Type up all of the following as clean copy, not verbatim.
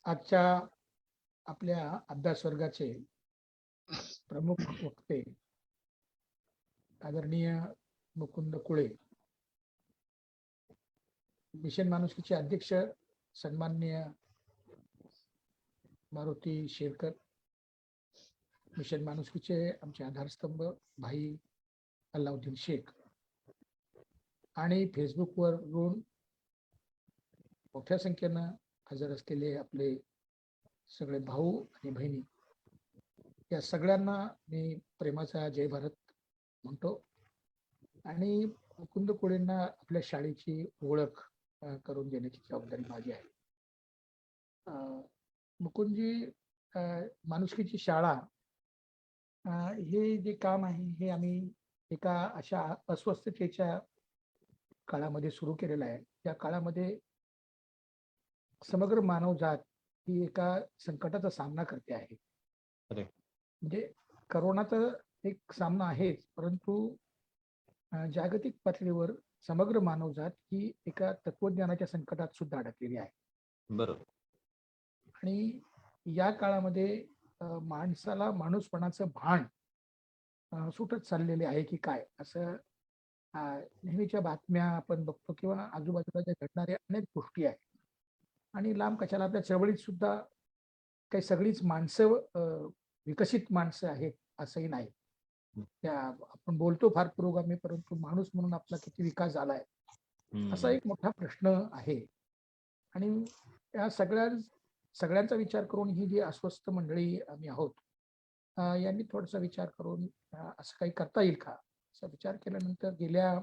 आजच्या आपल्या अभ्यास वर्गाचे प्रमुख वक्ते आदरणीय मुकुंद कुळे, मिशन माणुसकीचे अध्यक्ष सन्माननीय मारुती शेरकर, मिशन माणुसकीचे आमचे आधारस्तंभ भाई अल्लाउद्दीन शेख आणि फेसबुकवरून मोठ्या संख्येनं हजर असलेले आपले सगळे भाऊ आणि बहिणी, या सगळ्यांना मी प्रेमाचा जय भारत म्हणतो आणि मुकुंद कुळेंना आपल्या शाळेची ओळख करून देण्याची जबाबदारी माझी आहे. मुकुंदजी, माणुसकीची शाळा हे जे काम आहे हे आम्ही एका अशा अस्वस्थतेच्या काळामध्ये सुरू केलेलं आहे. त्या काळामध्ये समग्र मानवजात ही एका संकटाचा सामना करते आहे. म्हणजे करोनाचा एक सामना आहेच, परंतु जागतिक पातळीवर समग्र मानवजात ही एका तत्वज्ञानाच्या संकटात सुद्धा अडकलेली आहे. बरोबर. आणि या काळामध्ये माणसाला माणूसपणाचं भान सुटत चाललेले आहे की काय, असं नेहमीच्या बातम्या आपण बघतो किंवा आजूबाजूला ज्या घडणाऱ्या अनेक गोष्टी आहेत. आणि लांब कशाला, आपल्या चळवळीत सुद्धा काही सगळीच माणसं विकसित माणसं आहेत असंही नाही. त्या आपण बोलतो फार पुरोगामी, परंतु माणूस म्हणून आपला किती विकास झालाय असा एक मोठा प्रश्न आहे. आणि या सगळ्यांचा विचार करून ही जी अस्वस्थ मंडळी आम्ही आहोत, यांनी थोडासा विचार करून असं काही करता येईल का, असा विचार केल्यानंतर गेल्या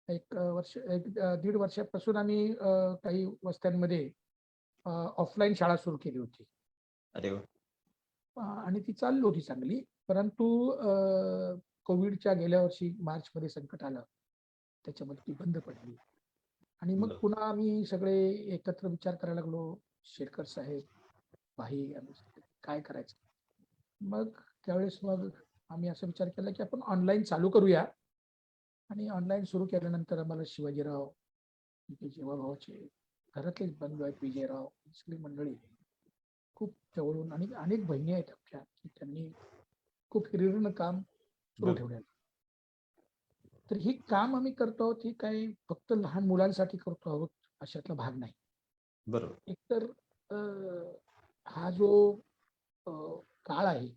एक दीड वर्षापासून आम्ही काही वस्त्यांमध्ये ऑफलाईन शाळा सुरू केली होती. अरे वा. आणि ती चालली होती चांगली, परंतु कोविडच्या गेल्या वर्षी मार्चमध्ये संकट आलं, त्याच्यामध्ये ती बंद पडली. आणि मग पुन्हा आम्ही सगळे एकत्र विचार करायला लागलो, शेरकर साहेब, भाई, काय करायचं. मग त्यावेळेस मग आम्ही असा विचार केला की आपण ऑनलाईन चालू करूया. आणि ऑनलाईन सुरू केल्यानंतर आम्हाला शिवाजीराव, जीवाभावाचे घरातलेच बंधू आहेत, विजयराव, सगळी मंडळी खूप जवळून, आणि अनेक बहिणी आहेत आमच्या की त्यांनी खूप हिरिरीनं काम सुरू ठेवलेलं. तर ही काम आम्ही करतो आहोत, ही काही फक्त लहान मुलांसाठी करतो आहोत अशातला भाग नाही. बरोबर. एकतर हा जो काळ आहे,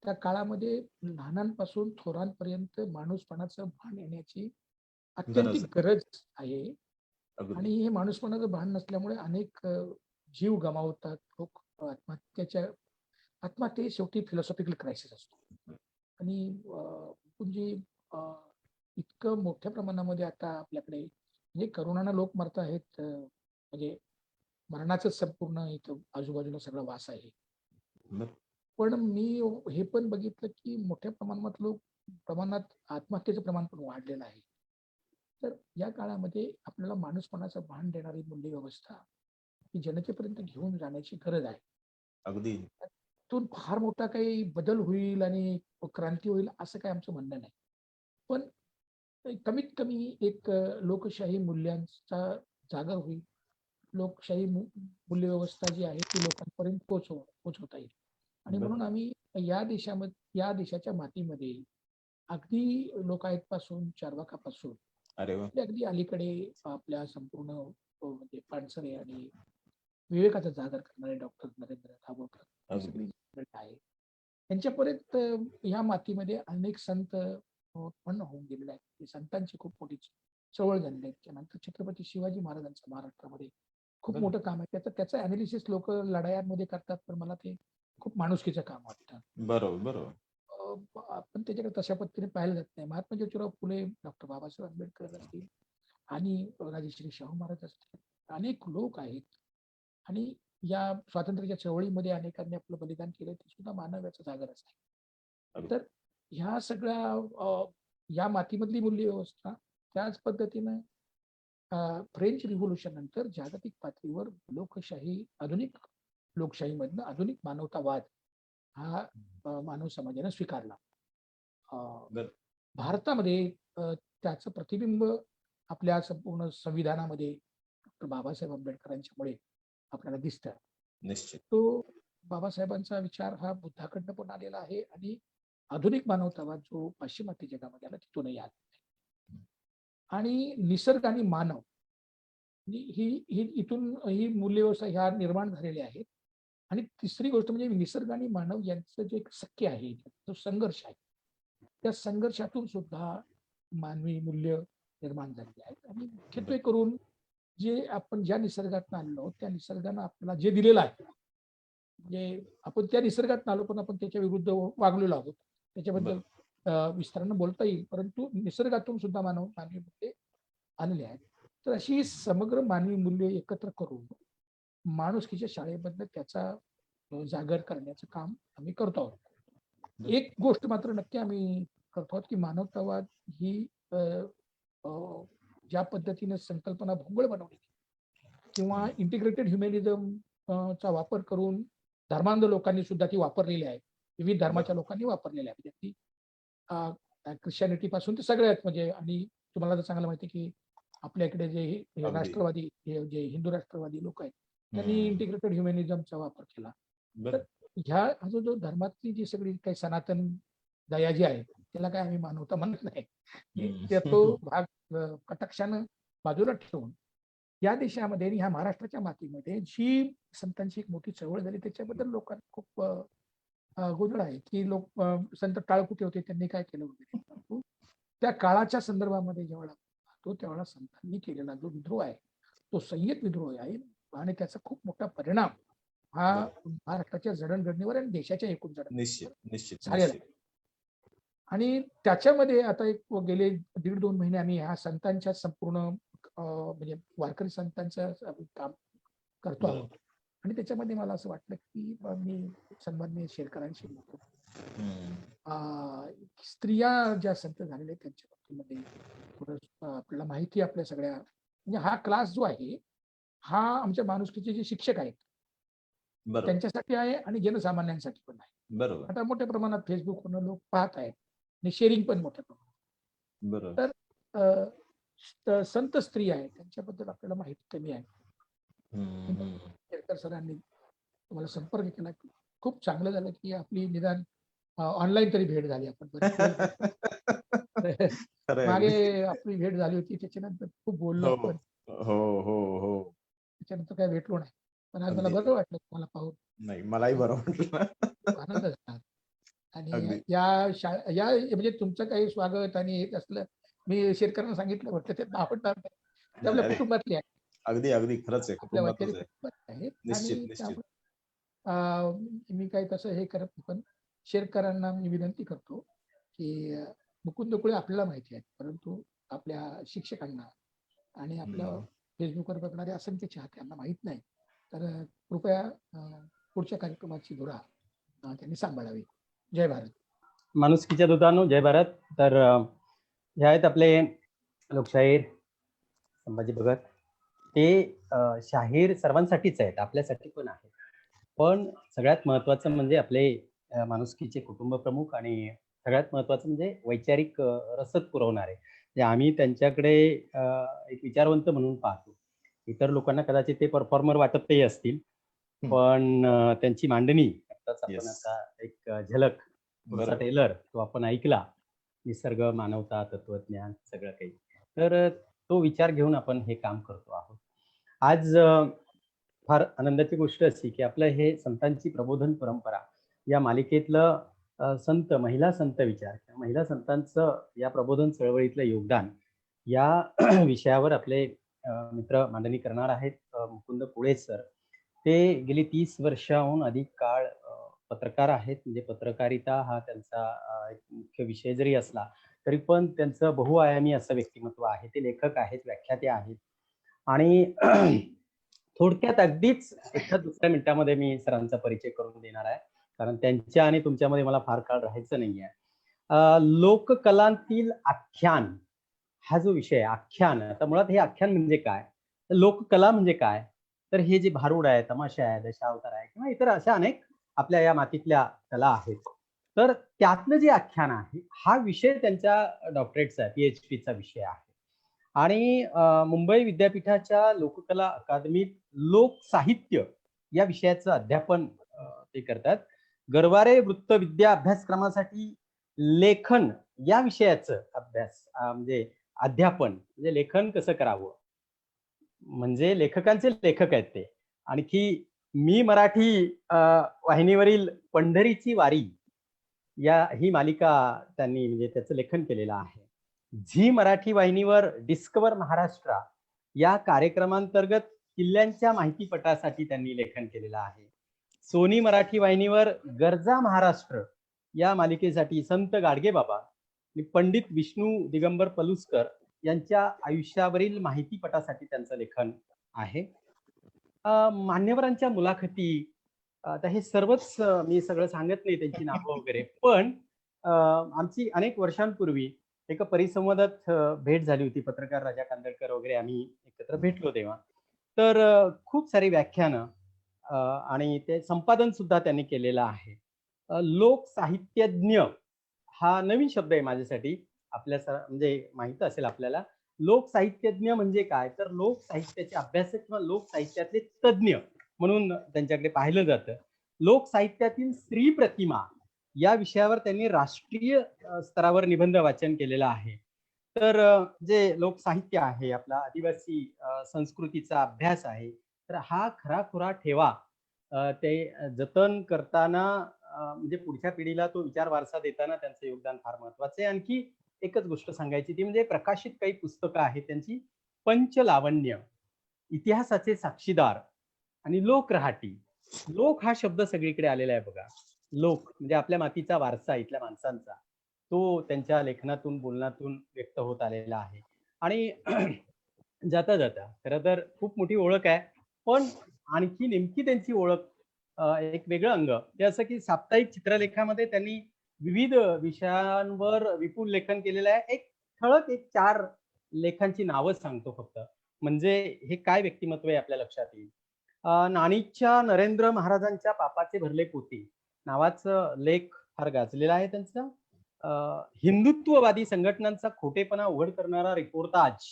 त्या काळामध्ये लहानांपासून थोरांपर्यंत माणूसपणाचं भान येण्याची अत्यंत गरज आहे. आणि हे माणूसपणाचं भान नसल्यामुळे अनेक जीव गमावतात लोक. आत्महत्या शेवटी फिलॉसॉफिकल क्रायसिस असतो. आणि म्हणजे इतकं मोठ्या प्रमाणामध्ये आता आपल्याकडे म्हणजे करोनानं लोक मरत आहेत, म्हणजे मरणाचं संपूर्ण इथं आजूबाजूला सगळा वास आहे. पण मी हे पण बघितलं की मोठ्या प्रमाणात आत्महत्येचं प्रमाण पण वाढलेलं आहे. तर या काळामध्ये आपल्याला माणूसपणाचं भान देणारी मूल्य व्यवस्था ही जनतेपर्यंत घेऊन जाण्याची गरज आहे. अगदी. त्यातून फार मोठा काही बदल होईल आणि क्रांती होईल असं काही आमचं म्हणणं नाही, पण कमीत कमी एक लोकशाही मूल्यांचा जागा होईल. लोकशाही मूल्य व्यवस्था जी आहे ती लोकांपर्यंत पोहोचवता येईल. आणि म्हणून आम्ही या देशाच्या मातीमध्ये अगदी लोकायुक्तपासून, चार्वाकापासून अगदी अलीकडे आपल्या संपूर्ण म्हणजे पानसरे आणि विवेकाचा जागर करणारे डॉक्टर नरेंद्र दाभोळकर सगळी आहे, त्यांच्यापर्यंत या मातीमध्ये अनेक संत उत्पन्न होऊन गेलेले आहेत. संतांची खूप मोठी चळवळ झालेली आहे. त्यानंतर छत्रपती शिवाजी महाराजांचं महाराष्ट्रामध्ये खूप मोठं काम आहे. त्याचं अनालिसिस लोक लढायांमध्ये करतात, पण मला ते खूप माणुसकीचं काम वाटतं. बरोबर. आपण त्याच्याकडे तशा पद्धतीने पाहायला जात नाही. महात्मा ज्योतिराव फुले, डॉक्टर बाबासाहेब आंबेडकर असतील आणि राजश्री शाहू महाराज असतील, अनेक लोक आहेत. आणि या स्वातंत्र्याच्या चळवळीमध्ये अनेकांनी आपलं बलिदान केलं, ते सुद्धा मानवाचं जागर असते. तर ह्या सगळ्या या मातीमधली मूल्य व्यवस्था त्याच पद्धतीनं फ्रेंच रिव्होल्युशन नंतर जागतिक पातळीवर लोकशाही, आधुनिक लोकशाहीमधनं आधुनिक मानवतावाद हा मानव समाजाने स्वीकारला. भारतामध्ये त्याचं प्रतिबिंब आपल्या संपूर्ण संविधानामध्ये डॉक्टर बाबासाहेब आंबेडकरांच्यामुळे आपल्याला दिसतं. निश्चित. तो बाबासाहेबांचा विचार हा बुद्धाकडनं पण आलेला आहे आणि आधुनिक मानवतावाद जो पाश्चिमात्य जगामध्ये आला तिथूनही आला. आणि निसर्ग आणि मानव ही ही ही इथून ही मूल्यव्यवस्था ह्या निर्माण झालेल्या आहेत. आणि तिसरी गोष्ट म्हणजे निसर्ग आणि मानव यांचं जे एक सख्य आहे, जो संघर्ष आहे, त्या संघर्षातून सुद्धा मानवी मूल्य निर्माण झालेली आहेत. आणि मुख्यत्वे करून जे आपण ज्या निसर्गातून आलेलो आहोत, त्या निसर्गानं आपल्याला जे दिलेलं आहे, म्हणजे आपण त्या निसर्गातून आलो, पण आपण त्याच्या विरुद्ध वागलेलो आहोत. त्याच्याबद्दल विस्तारानं बोलता येईल, परंतु निसर्गातून सुद्धा मानवी मूल्ये आलेली आहेत. तर अशी समग्र मानवी मूल्ये एकत्र करून माणुसकीच्या शाळेमधनं त्याचा जागर करण्याचं काम आम्ही करतो आहोत. एक गोष्ट मात्र नक्की आम्ही करतो आहोत, की मानवतावाद ही अ, अ, ज्या पद्धतीने संकल्पना भोंगळ बनवली किंवा इंटिग्रेटेड ह्युमॅनिझम चा वापर करून धर्मांध लोकांनी सुद्धा ती वापरलेली आहे. विविध धर्माच्या लोकांनी वापरलेली आहे. म्हणजे ती ख्रिश्चॅनिटी पासून ते सगळ्यात म्हणजे. आणि तुम्हाला तर चांगलं माहिती आहे, की आपल्या इकडे जे अगदी. राष्ट्रवादी जे हिंदू राष्ट्रवादी लोक आहेत, त्यांनी हम्म. इंटिग्रेटेड ह्युमॅनिझमचा वापर केला. तर बरं. हा जो धर्मातली जी सगळी काही सनातन दया जी आहे, त्याला काय आम्ही मानवता म्हणत नाही. की तो भाग कटाक्षानं बाजूला ठेवून या देशामध्ये आणि ह्या महाराष्ट्राच्या मातीमध्ये जी संतांची एक मोठी चळवळ झाली, त्याच्याबद्दल लोकांना खूप गोंधळ आहे, की संत टाळकुटे होते, त्यांनी काय केलं वगैरे. परंतु त्या काळाच्या संदर्भामध्ये जेव्हा पाहतो, त्यावेळेला संतांनी केलेला जो विद्रोह आहे, तो संयत विद्रोह आहे आणि त्याचा खूप मोठा परिणाम हा महाराष्ट्राच्या जडणघडणीवर आणि देशाच्या एकूण निश्चित जडणघडणीवर निश्चित झालेला निश्चित. आहे. आणि त्याच्यामध्ये आता एक गेले 1.5-2 महिने आम्ही ह्या संतांच्या संपूर्ण म्हणजे वारकरी संतांचं आम्ही काम करतो आहोत. आणि त्याच्यामध्ये मला असं वाटलं, की मी सन्माननीय शेरकरांशी बोलतो. स्त्रिया ज्या संत झालेल्या आहेत त्यांच्या बाबतीमध्ये थोडं आपल्याला माहिती आपल्या सगळ्या म्हणजे हा क्लास जो आहे, हा आमच्या माणुसकीचे जे शिक्षक आहेत बरोबर त्यांच्यासाठी आहे आणि जनसामान्यांसाठी पण आहे. बरोबर आता मोठ्या प्रमाणात फेसबुकवरून लोक पाहत आहेत आणि शेअरिंग पण मोठ्या प्रमाणात. बरोबर. तर संत स्त्री आहेत त्यांच्याबद्दल आपल्याला माहिती कमी आहे. शेरकर सरांनी तुम्हाला संपर्क केला, खूप चांगलं झालं, की आपली निदान ऑनलाईन तरी भेट झाली. आपण मागे आपली भेट झाली होती, त्याच्यानंतर खूप बोललो हो आपण. हो हो हो त्याच्यानंतर काही भेटलो नाही, पण आज मला अगदी. बरं वाटलं तुम्हाला पाहून. नाही, मलाही बरं वाटलं. आनंद झाला. आणि अगदी. या म्हणजे तुमचं काही स्वागत आणि हे असलं मी शेरकरांना सांगितलं, म्हटलं ते आवडणार नाही. ते आपल्या अरे, कुटुंबातले आहे, अगदी अगदी खरंच आहे, आपल्या कुटुंबातच वैचारिक आहे. कुटुंबातले आहेत. निश्चित आणि निश्चित. त्यामुळे मी काही तसं हे करत नाही, पण शेरकरांना मी विनंती करतो, की मुकुंद कुळे आपल्याला माहिती आहे, परंतु आपल्या शिक्षकांना आणि आपल्या फेसबुकवर बघणाऱ्या असंख्य चाहत्यांना माहीत नाही. तर कृपया पुढच्या कार्यक्रमाची धुरा त्यांनी सांभाळावी. जय भारत. माणुसकीच्या दूतांनो, जय भारत. तर हे आहेत आपले लोकशाहीर संभाजी भगत. ते शाहीर सर्वांसाठीच आहेत, आपल्यासाठी पण आहेत. पण सगळ्यात महत्त्वाचं म्हणजे आपले माणुसकीचे कुटुंब प्रमुख आणि सगळ्यात महत्त्वाचं म्हणजे वैचारिक रसद पुरवणारे. जे आम्ही त्यांच्याकडे एक विचारवंत म्हणून पाहतो. इतर लोकांना कदाचित ते परफॉर्मर वाटतही असतील, पण त्यांची मांडणी आताच आपण आता एक झलक टेलर तो आपण ऐकला, निसर्ग, मानवता, तत्वज्ञान सगळं काही. तर तो विचार घेऊन आपण हे काम करतो आहोत. आज फार आनंदाची गोष्ट अशी की आपलं हे संतांची प्रबोधन परंपरा या मालिकेतलं संत, महिला संत विचार, महिला संतांचं या प्रबोधन चळवळीतलं योगदान या विषयावर आपले मित्र मांडणी करणार आहेत. मुकुंद कुळे सर, ते गेली 30 वर्षाहून अधिक काळ पत्रकार आहेत. म्हणजे पत्रकारिता हा त्यांचा एक मुख्य विषय जरी असला तरी पण त्यांचं बहुआयामी असं व्यक्तिमत्व आहे. ते लेखक आहेत, व्याख्याते आहेत. आणि थोडक्यात अगदीच एका दुसऱ्या मिनिटामध्ये मी सरांचा परिचय करून देणार आहे, कारण त्यांच्या आणि तुमच्यामध्ये मला फार काळ राहायचं नाहीये. लोककलांतील आख्यान हा जो विषय आहे, आख्यान. आता मुळात हे आख्यान म्हणजे काय, लोककला म्हणजे काय, तर हे जे भारुड आहे, तमाशा आहे, दशावतार आहे किंवा इतर अशा अनेक आपल्या या मातीतल्या कला आहेत, तर त्यातलं जे आख्यान आहे हा विषय त्यांच्या डॉक्टरेटचा PhDचा विषय आहे. आणि मुंबई विद्यापीठाच्या लोककला अकादमीत लोकसाहित्य या विषयाचं अध्यापन ते करतात. गरवारे वृत्तविद्या अभ्यासक्रमासाठी लेखन या विषयाचं अभ्यास म्हणजे अध्यापन म्हणजे लेखन कसं करावं, म्हणजे लेखकांचे लेखक आहेत ते. आणखी मी मराठी वाहिनीवरील पंढरीची वारी ही मालिका त्यांनी म्हणजे त्याचं लेखन केलेलं आहे. झी मराठी वाहिनीवर डिस्कवर महाराष्ट्र या कार्यक्रमांतर्गत किल्ल्यांच्या माहितीपटासाठी त्यांनी लेखन केलेलं आहे. सोनी मराठी वाहिनीवर गरजा महाराष्ट्र या मालिकेसाठी संत गाडगेबाबा आणि पंडित विष्णू दिगंबर पलुसकर यांच्या आयुष्यावरील माहितीपटासाठी त्यांचं लेखन आहे. मान्यवरांच्या मुलाखती, आता हे सर्वच मी सगळं सांगत नाही त्यांची नावं वगैरे, पण आमची अनेक वर्षांपूर्वी एका परिसंवादात भेट झाली होती. पत्रकार राजा कांदळकर वगैरे आम्ही एकत्र भेटलो तेव्हा. तर खूप सारी व्याख्यानं आणि ते संपादन सुद्धा त्यांनी केलेलं आहे. लोक साहित्यज्ञ हा नवीन शब्द आहे माझ्यासाठी. म्हणजे माहित असेल आपल्याला. लोक साहित्यज्ञ म्हणजे काय, तर लोक साहित्याचे अभ्यासक किंवा लोक साहित्यातले तज्ज्ञ म्हणून त्यांच्याकडे पाहिलं जातं. लोक साहित्यातील स्त्री प्रतिमा या विषयावर त्यांनी राष्ट्रीय स्तरावर निबंध वाचन केलेलं आहे. तर जे लोक साहित्य आहे, आपला आदिवासी संस्कृतीचा अभ्यास आहे, तर हा खराखुरा ठेवा ते जतन करताना म्हणजे पुढच्या पिढीला तो विचार वारसा देताना त्यांचं योगदान फार महत्वाचं आहे. आणखी एकच गोष्ट सांगायची ती म्हणजे प्रकाशित काही पुस्तकं आहेत त्यांची. पंचलावण्य, इतिहासाचे साक्षीदार आणि लोक रहाटी. लोक हा शब्द सगळीकडे आलेला आहे बघा. लोक म्हणजे आपल्या मातीचा वारसा, इथल्या माणसांचा, तो त्यांच्या लेखनातून बोलण्यातून व्यक्त होत आलेला आहे. आणि जाता जाता खरं तर खूप मोठी ओळख आहे, पण आणखी नेमकी त्यांची ओळख एक वेगळं अंग ते असं की साप्ताहिक चित्रलेखामध्ये त्यांनी विविध विषयांवर विपुल लेखन केलेलं आहे. एक ठळक 4 लेखांची नावं सांगतो फक्त, म्हणजे हे काय व्यक्तिमत्व आहे आपल्या लक्षात येईल. नाणीच्या नरेंद्र महाराजांच्या पापाचे भरले पोती नावाचं लेख फार गाजलेला आहे त्यांचा. हिंदुत्ववादी संघटनांचा खोटेपणा उघड करणारा रिपोर्टाज,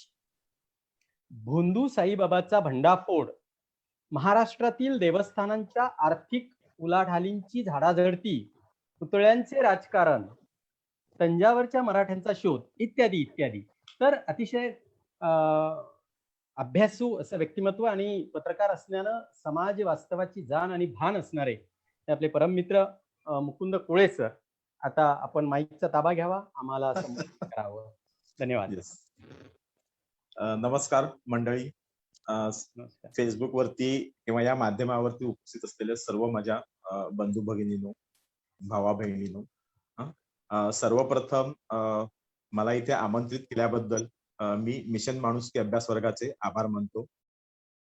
भोंदू साईबाबाचा भंडाफोड, महाराष्ट्रातील देवस्थानांच्या आर्थिक उलाढालींची झाडाझडती, पुतळ्यांचे राजकारण, तंजावरच्या मराठ्यांचा शोध इत्यादी इत्यादी. तर अतिशय अभ्यासू असं व्यक्तिमत्व आणि पत्रकार असल्यानं समाज वास्तवाची जाण आणि भान असणारे ते आपले परममित्र मुकुंद कोळे सर. आता आपण माईकचा ताबा घ्यावा, आम्हाला संबोधित करावं. धन्यवाद. नमस्कार मंडळी. फेसबुक वरती किंवा या माध्यमावरती उपस्थित असलेले सर्व माझ्या बंधू भगिनींनो, भावा बहिणींनो, सर्वप्रथम मला इथे आमंत्रित केल्याबद्दल मी मिशन माणुसकी अभ्यास वर्गाचे आभार मानतो.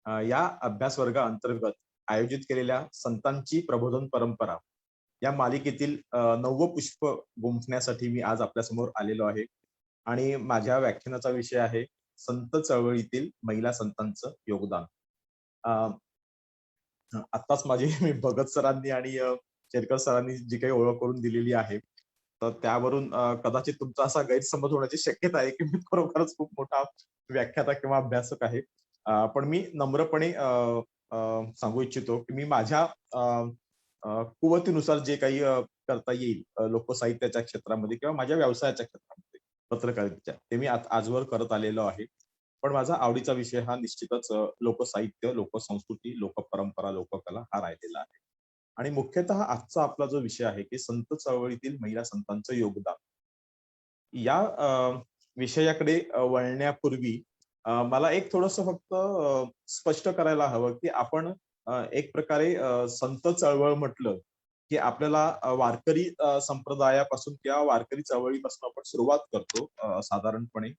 या अभ्यास वर्गा अंतर्गत आयोजित केलेल्या संतांची प्रबोधन परंपरा या मालिकेतील 9वं पुष्प गुंफण्यासाठी मी आज आपल्यासमोर आलेलो आहे. आणि माझ्या व्याख्यानाचा विषय आहे संत चळवळीतील महिला संतांचं योगदान. आत्ताच मी भगत सरांनी आणि शेरकर सरांनी जी काही ओळख करून दिलेली आहे, तर त्यावरून कदाचित तुमचा असा गैरसमज होण्याची शक्यता आहे की मी खरोखरच खूप मोठा व्याख्याता किंवा अभ्यासक आहे. पण मी नम्रपणे सांगू इच्छितो की मी माझ्या कुवतीनुसार जे काही करता येईल लोकसाहित्याच्या क्षेत्रामध्ये किंवा माझ्या व्यवसायाच्या क्षेत्रामध्ये पत्रकारितेच्या, ते मी आजवर करत आलेलो आहे. पण माझा आवडीचा विषय हा निश्चितच लोकसाहित्य, लोकसंस्कृती, लोकपरंपरा, लोककला हा राहिलेला आहे. आणि मुख्यतः आजचा आपला जो विषय आहे की संत चळवळीतील महिला संतांचं योगदान, या विषयाकडे वळण्यापूर्वी मला एक थोडस फक्त स्पष्ट करायला हवं की आपण एक प्रकारे संत चळवळ म्हटलं की आपल्याला वारकरी संप्रदायापासून किंवा वारकरी चळवळीपासून आपण सुरुवात करतो साधारणपणे.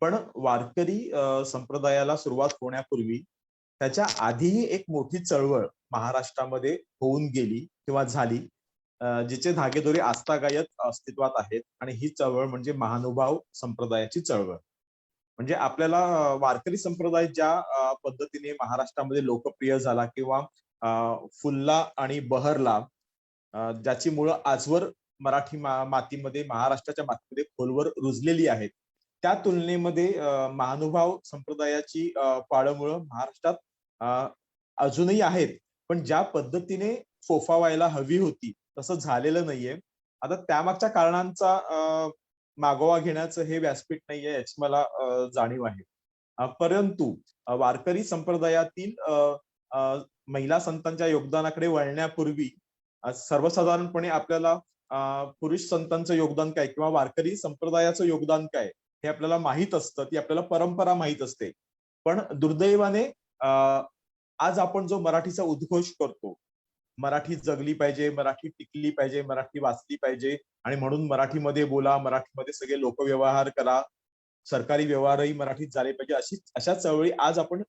पण वारकरी संप्रदायाला सुरुवात होण्यापूर्वी त्याच्या आधीही एक मोठी चळवळ महाराष्ट्रामध्ये होऊन गेली किंवा झाली, जिचे धागेदोरे आजतागायत अस्तित्वात आहेत. आणि ही चळवळ म्हणजे महानुभाव संप्रदायाची चळवळ. म्हणजे आपल्याला वारकरी संप्रदाय ज्या पद्धतीने महाराष्ट्रामध्ये लोकप्रिय झाला किंवा फुलला आणि बहरला, ज्याची मुळं आजवर मराठी मातीमध्ये, महाराष्ट्राच्या मातीमध्ये खोलवर रुजलेली आहेत, त्या तुलनेमध्ये महानुभाव संप्रदायाची पाळंमुळं महाराष्ट्रात अजूनही आहेत. पण ज्या पद्धतीने फोफावायला हवी होती तसं झालेलं नाहीये. आता त्यामागच्या कारणांचा मागोवा घेण्याचं हे व्यासपीठ नाहीये याची मला जाणीव आहे. परंतु वारकरी संप्रदायातील महिला संतांच्या योगदानाकडे वळण्यापूर्वी सर्वसाधारणपणे आपल्याला पुरुष संतांचं योगदान काय किंवा वारकरी संप्रदायाचं योगदान काय हे आपल्याला माहित असतं, ती आपल्याला परंपरा माहित असते. पण दुर्दैवाने आज आपण जो मराठीचा उद्घोष करतो, मराठी जगली पाहिजे, मराठी टिकली पाहिजे, मराठी वाचली पाहिजे आणि म्हणून मराठीमध्ये बोला, मराठीमध्ये सगळे लोकव्यवहार करा, सरकारी व्यवहारही मराठीत झाले पाहिजे, अशा चळवळी आज आपण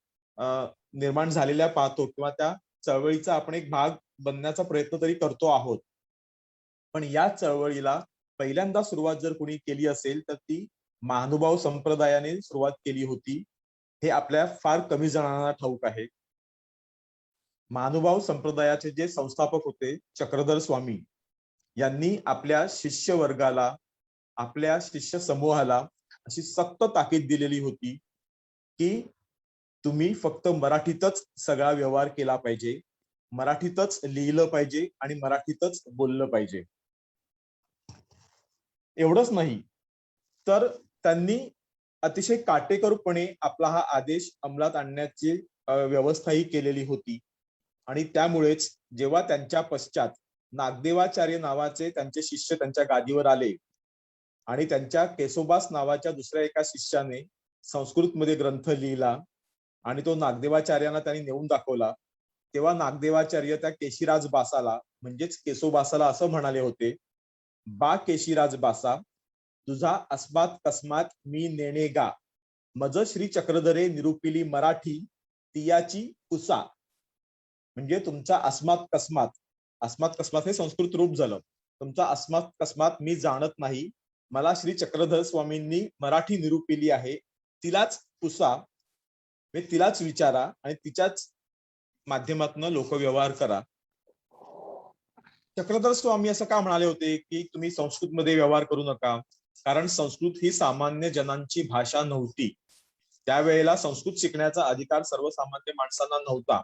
निर्माण झालेल्या पाहतो किंवा त्या चळवळीचा आपण एक भाग बनण्याचा प्रयत्न तरी करतो आहोत. पण या चळवळीला पहिल्यांदा सुरुवात जर कोणी केली असेल तर ती महानुभाव संप्रदायाने सुरुवात केली होती. हे आपल्या फार कमी जणांना ठाऊक आहे. महानुभाव संप्रदायाचे जे संस्थापक होते चक्रधर स्वामी यांनी आपल्या शिष्य वर्गाला, आपल्या शिष्य समूहाला अशी सक्त ताकीद दिलेली होती की तुम्ही फक्त मराठीतच सगळा व्यवहार केला पाहिजे, मराठीतच लिहिलं पाहिजे आणि मराठीतच बोललं पाहिजे. एवढंच नाही तर त्यांनी अतिशय काटेकोरपणे आपला हा आदेश अंमलात आणण्याची व्यवस्थाही केलेली होती. आणि त्यामुळेच जेव्हा त्यांच्या पश्चात नागदेवाचार्य नावाचे त्यांचे शिष्य त्यांच्या गादीवर आले आणि त्यांच्या केसोबास नावाच्या दुसऱ्या एका शिष्याने संस्कृतमध्ये ग्रंथ लिहिला आणि तो नागदेवाचार्यांना त्यांनी नेऊन दाखवला, तेव्हा नागदेवाचार्य त्या केशिराज बासाला म्हणजेच केसोबासाला असं म्हणाले होते, बा केशिराज बासा, तुझा अस्मात कस्मात मी नेणेगा, मज श्री चक्रधरे निरुपिली मराठी तियाची कुसा. म्हणजे तुमचा अस्मात कस्मात हे संस्कृत रूप झालं. तुमचा अस्मात कस्मात मी जाणत नाही, मला श्री चक्रधर स्वामींनी मराठी निरूपिली आहे, तिलाच पुसा, तिलाच विचारा आणि तिच्याच माध्यमातून लोकव्यवहार करा. चक्रधर स्वामी असं का म्हणाले होते की तुम्ही संस्कृतमध्ये व्यवहार करू नका? कारण संस्कृत ही सामान्य जनांची भाषा नव्हती. त्यावेळेला संस्कृत शिकण्याचा अधिकार सर्वसामान्य माणसांना नव्हता.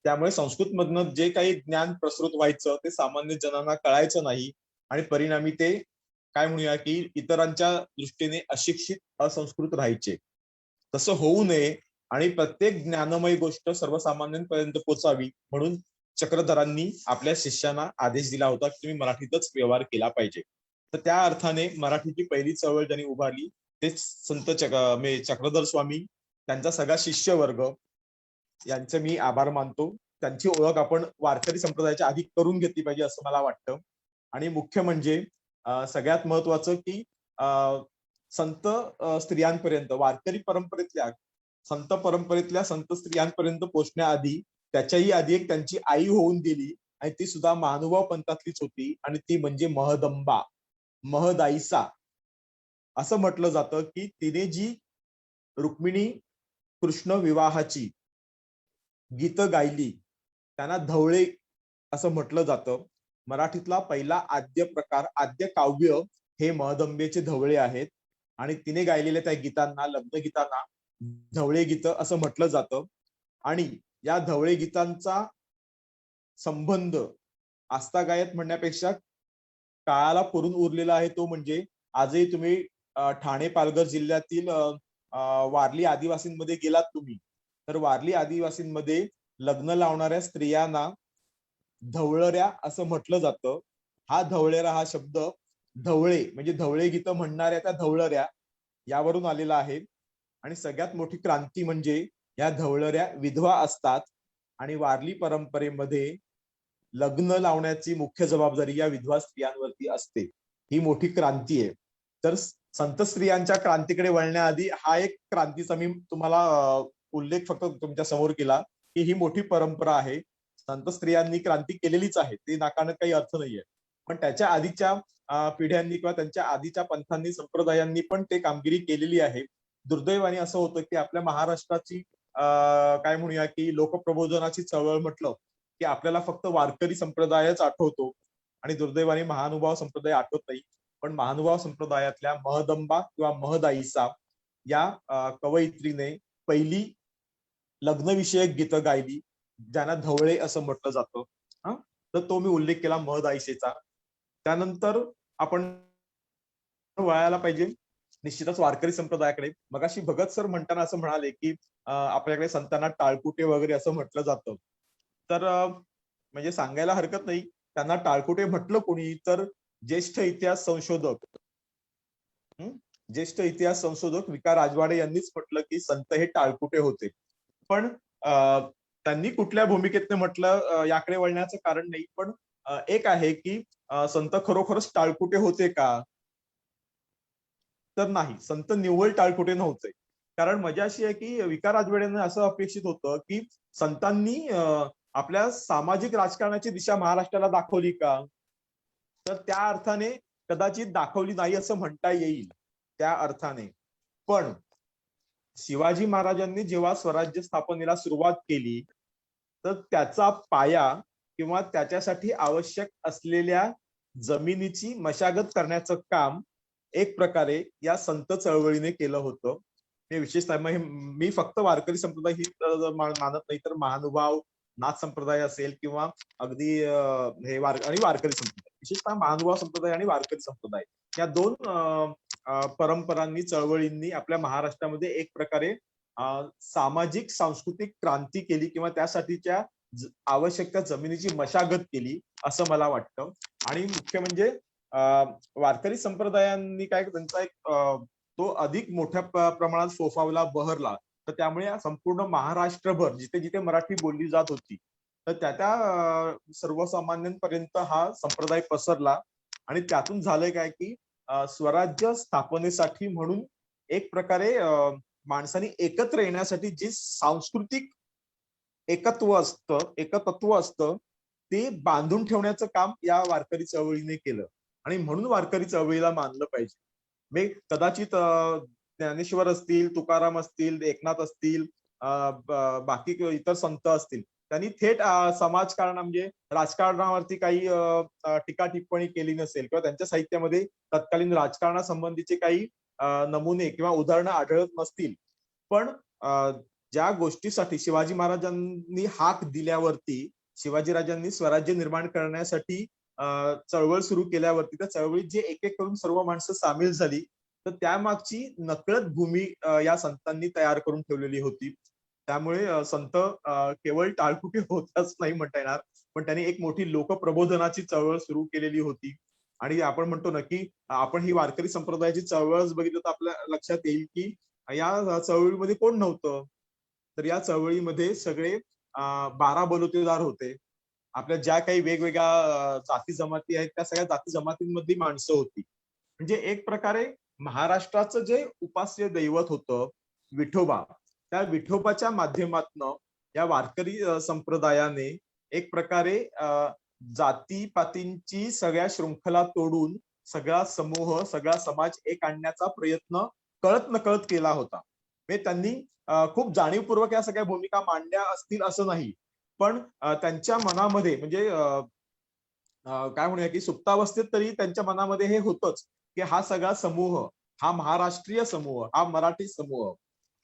त्यामुळे संस्कृतमधनं जे काही ज्ञान प्रसृत व्हायचं ते सामान्य जनांना कळायचं नाही आणि परिणामी ते काय म्हणूया की इतरांच्या दृष्टीने अशिक्षित, असंस्कृत राहायचे. तसं होऊ नये आणि प्रत्येक ज्ञानमय गोष्ट सर्वसामान्यांपर्यंत पोचावी म्हणून चक्रधरांनी आपल्या शिष्यांना आदेश दिला होता की तुम्ही मराठीतच व्यवहार केला पाहिजे. तर त्या अर्थाने मराठीची पहिली चळवळ ज्यांनी उभारली ते संत चक्रधर स्वामी, त्यांचा सगळा शिष्य वर्ग यांचे मी आभार मानतो. त्यांची ओळख आपण वारकरी संप्रदायाच्या आधी करून घेतली पाहिजे असं मला वाटतं. आणि मुख्य म्हणजे सगळ्यात महत्वाचं की संत स्त्रियांपर्यंत, वारकरी परंपरेतल्या संत स्त्रियांपर्यंत पोहोचण्याआधी त्याच्याही आधी एक त्यांची आई होऊन गेली आणि ती सुद्धा महानुभाव पंथातलीच होती आणि ती म्हणजे महदंबा, महदाईसा. असं म्हटलं जातं की तिने जी रुक्मिणी कृष्ण विवाहाची गीत गायली त्यांना धवळे असं म्हटलं जातं. मराठीतला पहिला आद्य प्रकार, आद्य काव्य हे महदंबेचे धवळे आहेत आणि तिने गायलेल्या त्या गीतांना, लग्न गीतांना धवळे गीत असं म्हटलं जातं. आणि या धवळे गीतांचा संबंध आस्थागायत म्हणण्यापेक्षा काळाला पुरून उरलेला आहे. तो म्हणजे आजही तुम्ही ठाणे पालघर जिल्ह्यातील वारली आदिवासींमध्ये गेलात तुम्ही तर वारली आदिवासींमध्ये लग्न लावणाऱ्या स्त्रियांना धवळऱ्या असं म्हटलं जातं. हा धवळेरा हा शब्द धवळे म्हणजे धवळे गीत म्हणणाऱ्या त्या धवळऱ्या यावरून आलेला आहे. आणि सगळ्यात मोठी क्रांती म्हणजे या धवळऱ्या विधवा असतात आणि वारली परंपरेमध्ये लग्न लावण्याची मुख्य जबाबदारी या विधवा स्त्रियांवरती असते. ही मोठी क्रांती आहे. तर संत स्त्रियांच्या क्रांतीकडे वळण्याआधी हा एक क्रांतीचा मी तुम्हाला उल्लेख फक्त तुमच्या समोर केला की ही मोठी परंपरा आहे. संत स्त्रियांनी क्रांती केलेलीच आहे, ते नाकारण्यात काही अर्थ नाहीये. पण त्याच्या आधीच्या पिढ्यांनी किंवा त्यांच्या आधीच्या पंथांनी, संप्रदायांनी पण ते कामगिरी केलेली आहे. दुर्दैवाने असं होतं की आपल्या महाराष्ट्राची काय म्हणूया की लोकप्रबोधनाची चळवळ म्हटलं की आपल्याला फक्त वारकरी संप्रदायच आठवतो आणि दुर्दैवाने महानुभाव संप्रदाय आठवत नाही. पण महानुभाव संप्रदायातल्या महदंबा किंवा महदाईसा या कवयित्रीने पहिली लग्नविषयक गीतं गायली ज्यांना धवळे असं म्हटलं जातं. हा, तर तो मी उल्लेख केला महद आयशेचा. त्यानंतर आपण वळायला पाहिजे निश्चितच वारकरी संप्रदायाकडे. मगाशी भगत सर म्हणताना असं म्हणाले की आपल्याकडे संतांना टाळकुटे वगैरे असं म्हटलं जातं. तर म्हणजे सांगायला हरकत नाही, त्यांना टाळकुटे म्हटलं कोणी तर ज्येष्ठ इतिहास संशोधक ज्येष्ठ इतिहास संशोधक विका राजवाडे यांनीच म्हटलं की संत हे टाळकुटे होते. पण त्यांनी कुठल्या भूमिकेतनं म्हटलं याकडे वळण्याचं कारण नाही. पण एक आहे की संत खरोखरच टाळकुटे होते का? तर नाही, संत निव्वळ टाळकुटे नव्हते. कारण मजा अशी आहे की विका राजवाड्यांना असं अपेक्षित होतं की संतांनी आपल्या सामाजिक राजकारणाची दिशा महाराष्ट्राला दाखवली का? तर त्या अर्थाने कदाचित दाखवली नाही असं म्हणता येईल त्या अर्थाने. पण शिवाजी महाराजांनी जेव्हा स्वराज्य स्थापनेला सुरुवात केली तर त्याचा पाया किंवा त्याच्यासाठी आवश्यक असलेल्या जमिनीची मशागत करण्याचं काम एक प्रकारे या संत चळवळीने केलं होतं. हे विशेषतः मी फक्त वारकरी संप्रदाय ही मानत नाही, तर महानुभाव नाथ संप्रदाय असेल किंवा अगदी हे वारकरी संप्रदाय, विशेषतः महानुभाव संप्रदाय आणि वारकरी संप्रदाय या दोन परंपरांनी चळवळींनी आपल्या महाराष्ट्रामध्ये एक प्रकारे सामाजिक सांस्कृतिक क्रांती केली किंवा त्यासाठीच्या आवश्यक त्या जमिनीची मशागत केली असं मला वाटतं. आणि मुख्य म्हणजे वारकरी संप्रदायांनी काय त्यांचा एक तो अधिक मोठ्या प्रमाणात फोफावला, बहरला. तर त्यामुळे संपूर्ण महाराष्ट्रभर जिथे जिथे मराठी बोलली जात होती तर त्या सर्वसामान्यांपर्यंत हा संप्रदाय पसरला. आणि त्यातून झालंय काय की स्वराज्य स्थापनेसाठी म्हणून एक प्रकारे माणसांनी एकत्र येण्यासाठी जे सांस्कृतिक एकतत्व असतं ते बांधून ठेवण्याचं काम या वारकरी चळवळीने केलं. आणि म्हणून वारकरी चळवळीला मानलं पाहिजे. मी कदाचित ज्ञानेश्वर असतील, तुकाराम असतील, एकनाथ असतील, बाकी इतर संत असतील, त्यांनी थेट समाजकारण म्हणजे राजकारणावरती काही टीका टिप्पणी केली नसेल किंवा त्यांच्या साहित्यामध्ये तत्कालीन राजकारणासंबंधीचे काही नमुने किंवा उदाहरणं आढळत नसतील. पण ज्या गोष्टीसाठी शिवाजी महाराजांनी हाक दिल्यावरती, शिवाजीराजांनी स्वराज्य निर्माण करण्यासाठी चळवळ सुरू केल्यावरती त्या चळवळीत जे एक एक करून सर्व माणसं सामील झाली तर त्यामागची नकळत भूमी या संतांनी तयार करून ठेवलेली होती. त्यामुळे संत केवळ टाळकुटे होतच नाही म्हणता येणार, पण त्यांनी एक मोठी लोकप्रबोधनाची चळवळ सुरू केलेली होती. आणि आपण म्हणतो ना की आपण ही वारकरी संप्रदायाची चळवळच बघितलं तर आपल्या लक्षात येईल की या चळवळीमध्ये कोण नव्हतं. तर या चळवळीमध्ये सगळे 12 बलुतेदार होते. आपल्या ज्या काही वेगवेगळ्या जाती जमाती आहेत त्या सगळ्या जाती जमातींमधली माणसं होती. म्हणजे एक प्रकारे महाराष्ट्राचं जे उपास्य दैवत होतं विठोबा, त्या विठोबाच्या माध्यमातनं या वारकरी संप्रदायाने एक प्रकारे जातीपातींची सगळ्या शृंखला तोडून सगळा समूह, सगळा समाज एक आणण्याचा प्रयत्न कळत नकळत केला होता. म्हणजे त्यांनी खूप जाणीवपूर्वक या सगळ्या भूमिका मांडल्या असतील असं नाही, पण त्यांच्या मनामध्ये म्हणजे काय म्हणूया की सुप्तावस्थेत तरी त्यांच्या मनामध्ये हे होतच की हा सगळा समूह, हा महाराष्ट्रीय समूह, हा मराठी समूह,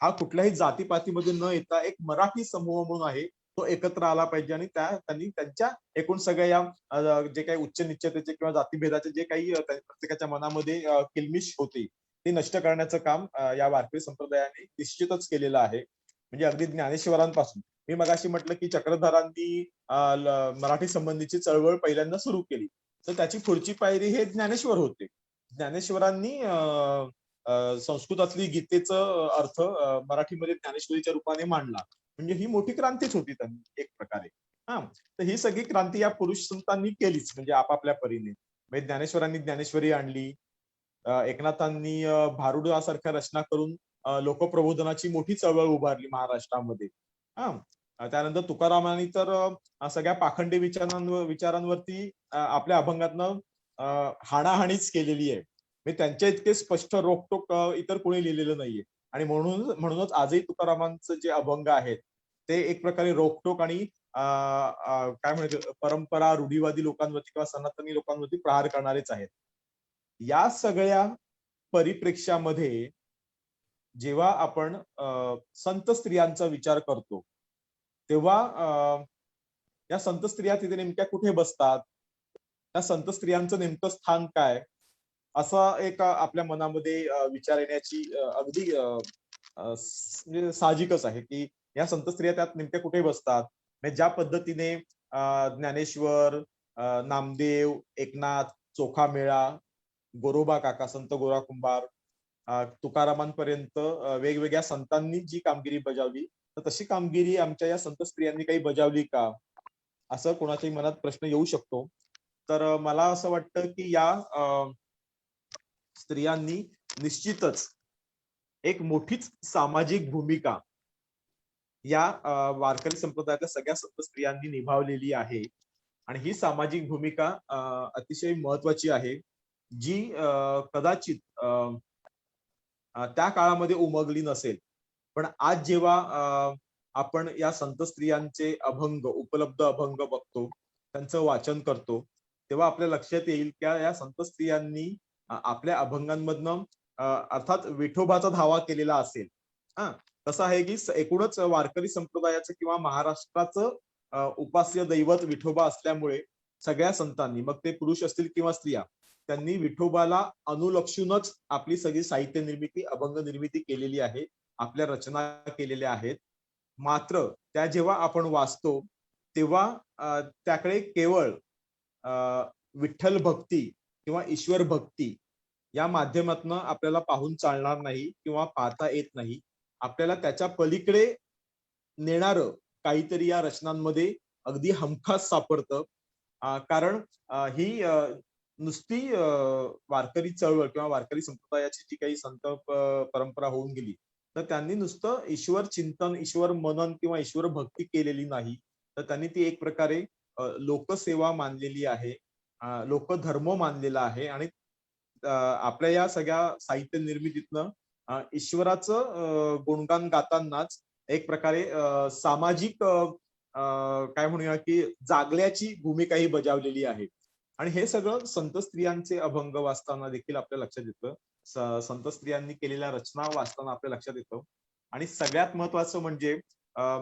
हा कुठल्याही जातीपातीमध्ये न येता एक मराठी समूह म्हणून आहे, तो एकत्र आला पाहिजे. आणि त्यांनी त्यांच्या एकूण सगळ्या या जे काही उच्च निश्चतेचे किंवा जातीभेदाचे जे काही प्रत्येकाच्या मनामध्ये किलमिश होते ते नष्ट करण्याचं काम या वारकरी संप्रदायाने निश्चितच केलेलं आहे. म्हणजे अगदी ज्ञानेश्वरांपासून मी मगाशी म्हटलं की चक्रधरांनी मराठी संबंधीची चळवळ पहिल्यांदा सुरू केली, तर त्याची पुढची पायरी हे ज्ञानेश्वर होते. ज्ञानेश्वरांनी संस्कृतातली गीतेचं अर्थ मराठीमध्ये ज्ञानेश्वरीच्या रूपाने मांडला. म्हणजे ही मोठी क्रांतीच होती त्यांनी एक प्रकारे. हा, तर ही सगळी क्रांती या पुरुष संतांनी केलीच म्हणजे आपापल्या परीने. म्हणजे ज्ञानेश्वरांनी ज्ञानेश्वरी आणली, एकनाथांनी भारुडासारख्या रचना करून लोकप्रबोधनाची मोठी चळवळ उभारली महाराष्ट्रामध्ये. हा, त्यानंतर तुकारामांनी तर सगळ्या पाखंडी विचारांवरती आपल्या अभंगातनं हाणाहाणीच केलेली आहे. म्हणजे त्यांच्या इतके स्पष्ट रोखटोक इतर कोणी लिहिलेलं नाहीये. आणि म्हणूनच आजही तुकारामांचं जे अभंग आहेत ते एक प्रकारे रोखटोक आणि काय म्हणतात परंपरा रूढीवादी लोकांवरती किंवा सनातनी लोकांवरती प्रहार करणारेच आहेत. या सगळ्या परिप्रेक्ष्यामध्ये जेव्हा आपण संत स्त्रियांचा विचार करतो तेव्हा या संत स्त्रिया तिथे नेमक्या कुठे बसतात, त्या संत स्त्रियांचं नेमकं स्थान काय, असा एक आपल्या मनामध्ये विचार येण्याची अगदी म्हणजे साहजिकच आहे की या संत स्त्रिया त्यात नेमक्या कुठे बसतात. म्हणजे ज्या पद्धतीने ज्ञानेश्वर, नामदेव, एकनाथ, चोखामेळा, गोरोबा काका, संत गोरा कुंभार, तुकारामांपर्यंत वेगवेगळ्या संतांनी जी कामगिरी बजावली, तर तशी कामगिरी आमच्या या संत स्त्रियांनी काही बजावली का, असं कोणाच्याही मनात प्रश्न येऊ शकतो. तर मला असं वाटतं की या स्त्रियांनी निश्चितच एक मोठीच सामाजिक भूमिका या वारकरी संप्रदायातल्या सगळ्या संत स्त्रियांनी निभावलेली आहे. आणि ही सामाजिक भूमिका अतिशय महत्वाची आहे, जी कदाचित त्या काळामध्ये उमगली नसेल. पण आज जेव्हा आपण या संत स्त्रियांचे अभंग, उपलब्ध अभंग बघतो, त्यांचं वाचन करतो, तेव्हा आपल्या लक्षात येईल की या संत स्त्रियांनी आपल्या अभंगांमधनं अर्थात विठोबाचा धावा केलेला असेल. हा, कसं आहे की एकूणच वारकरी संप्रदायाचं किंवा महाराष्ट्राचं उपास्य दैवत विठोबा असल्यामुळे सगळ्या संतांनी, मग ते पुरुष असतील किंवा स्त्रिया, त्यांनी विठोबाला अनुलक्षूनच आपली सगळी साहित्य निर्मिती, अभंग निर्मिती केलेली आहे, आपल्या रचना केलेल्या आहेत. मात्र त्या जेव्हा आपण वाचतो तेव्हा त्याकडे केवळ विठ्ठल भक्ती किंवा ईश्वर भक्ती या माध्यमातून आपल्याला पाहून चालणार नाही किंवा पाहता येत नाही. आपल्याला त्याच्या पलीकडे नेणारं काहीतरी या रचनांमध्ये अगदी हमखास सापडतं. कारण ही नुसती वारकरी चळवळ किंवा वारकरी संप्रदायाची जी काही संत परंपरा होऊन गेली, तर त्यांनी नुसतं ईश्वर चिंतन, ईश्वर मनन किंवा ईश्वर भक्ती केलेली नाही, तर त्यांनी ती एक प्रकारे लोकसेवा मानलेली आहे, लोकधर्म मानलेला आहे. आणि आपल्या या सगळ्या साहित्य निर्मितीतनं ईश्वराचं गुणगान गातानाच एक प्रकारे सामाजिक काय म्हणूया की जागल्याची भूमिका ही बजावलेली आहे. आणि हे सगळं संत स्त्रियांचे अभंग वाचताना देखील आपल्या लक्षात येतं, संत स्त्रियांनी केलेल्या रचना वाचताना आपल्या लक्षात येतं. आणि सगळ्यात महत्वाचं म्हणजे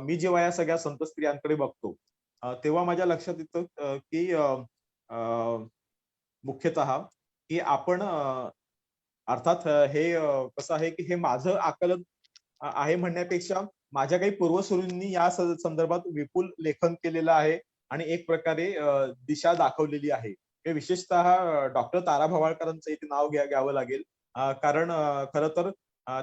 मी जेव्हा या सगळ्या संत स्त्रियांकडे बघतो, तेव्हा माझ्या लक्षात येतं की मुख्यतः की आपण अर्थात हे कसं आहे की हे माझं आकलन आहे म्हणण्यापेक्षा माझ्या काही पूर्वसुरींनी या संदर्भात विपुल लेखन केलेलं आहे आणि एक प्रकारे दिशा दाखवलेली आहे. हे विशेषतः डॉक्टर तारा भवाळकरांचं इथे नाव घ्यावं लागेल. कारण खरं तर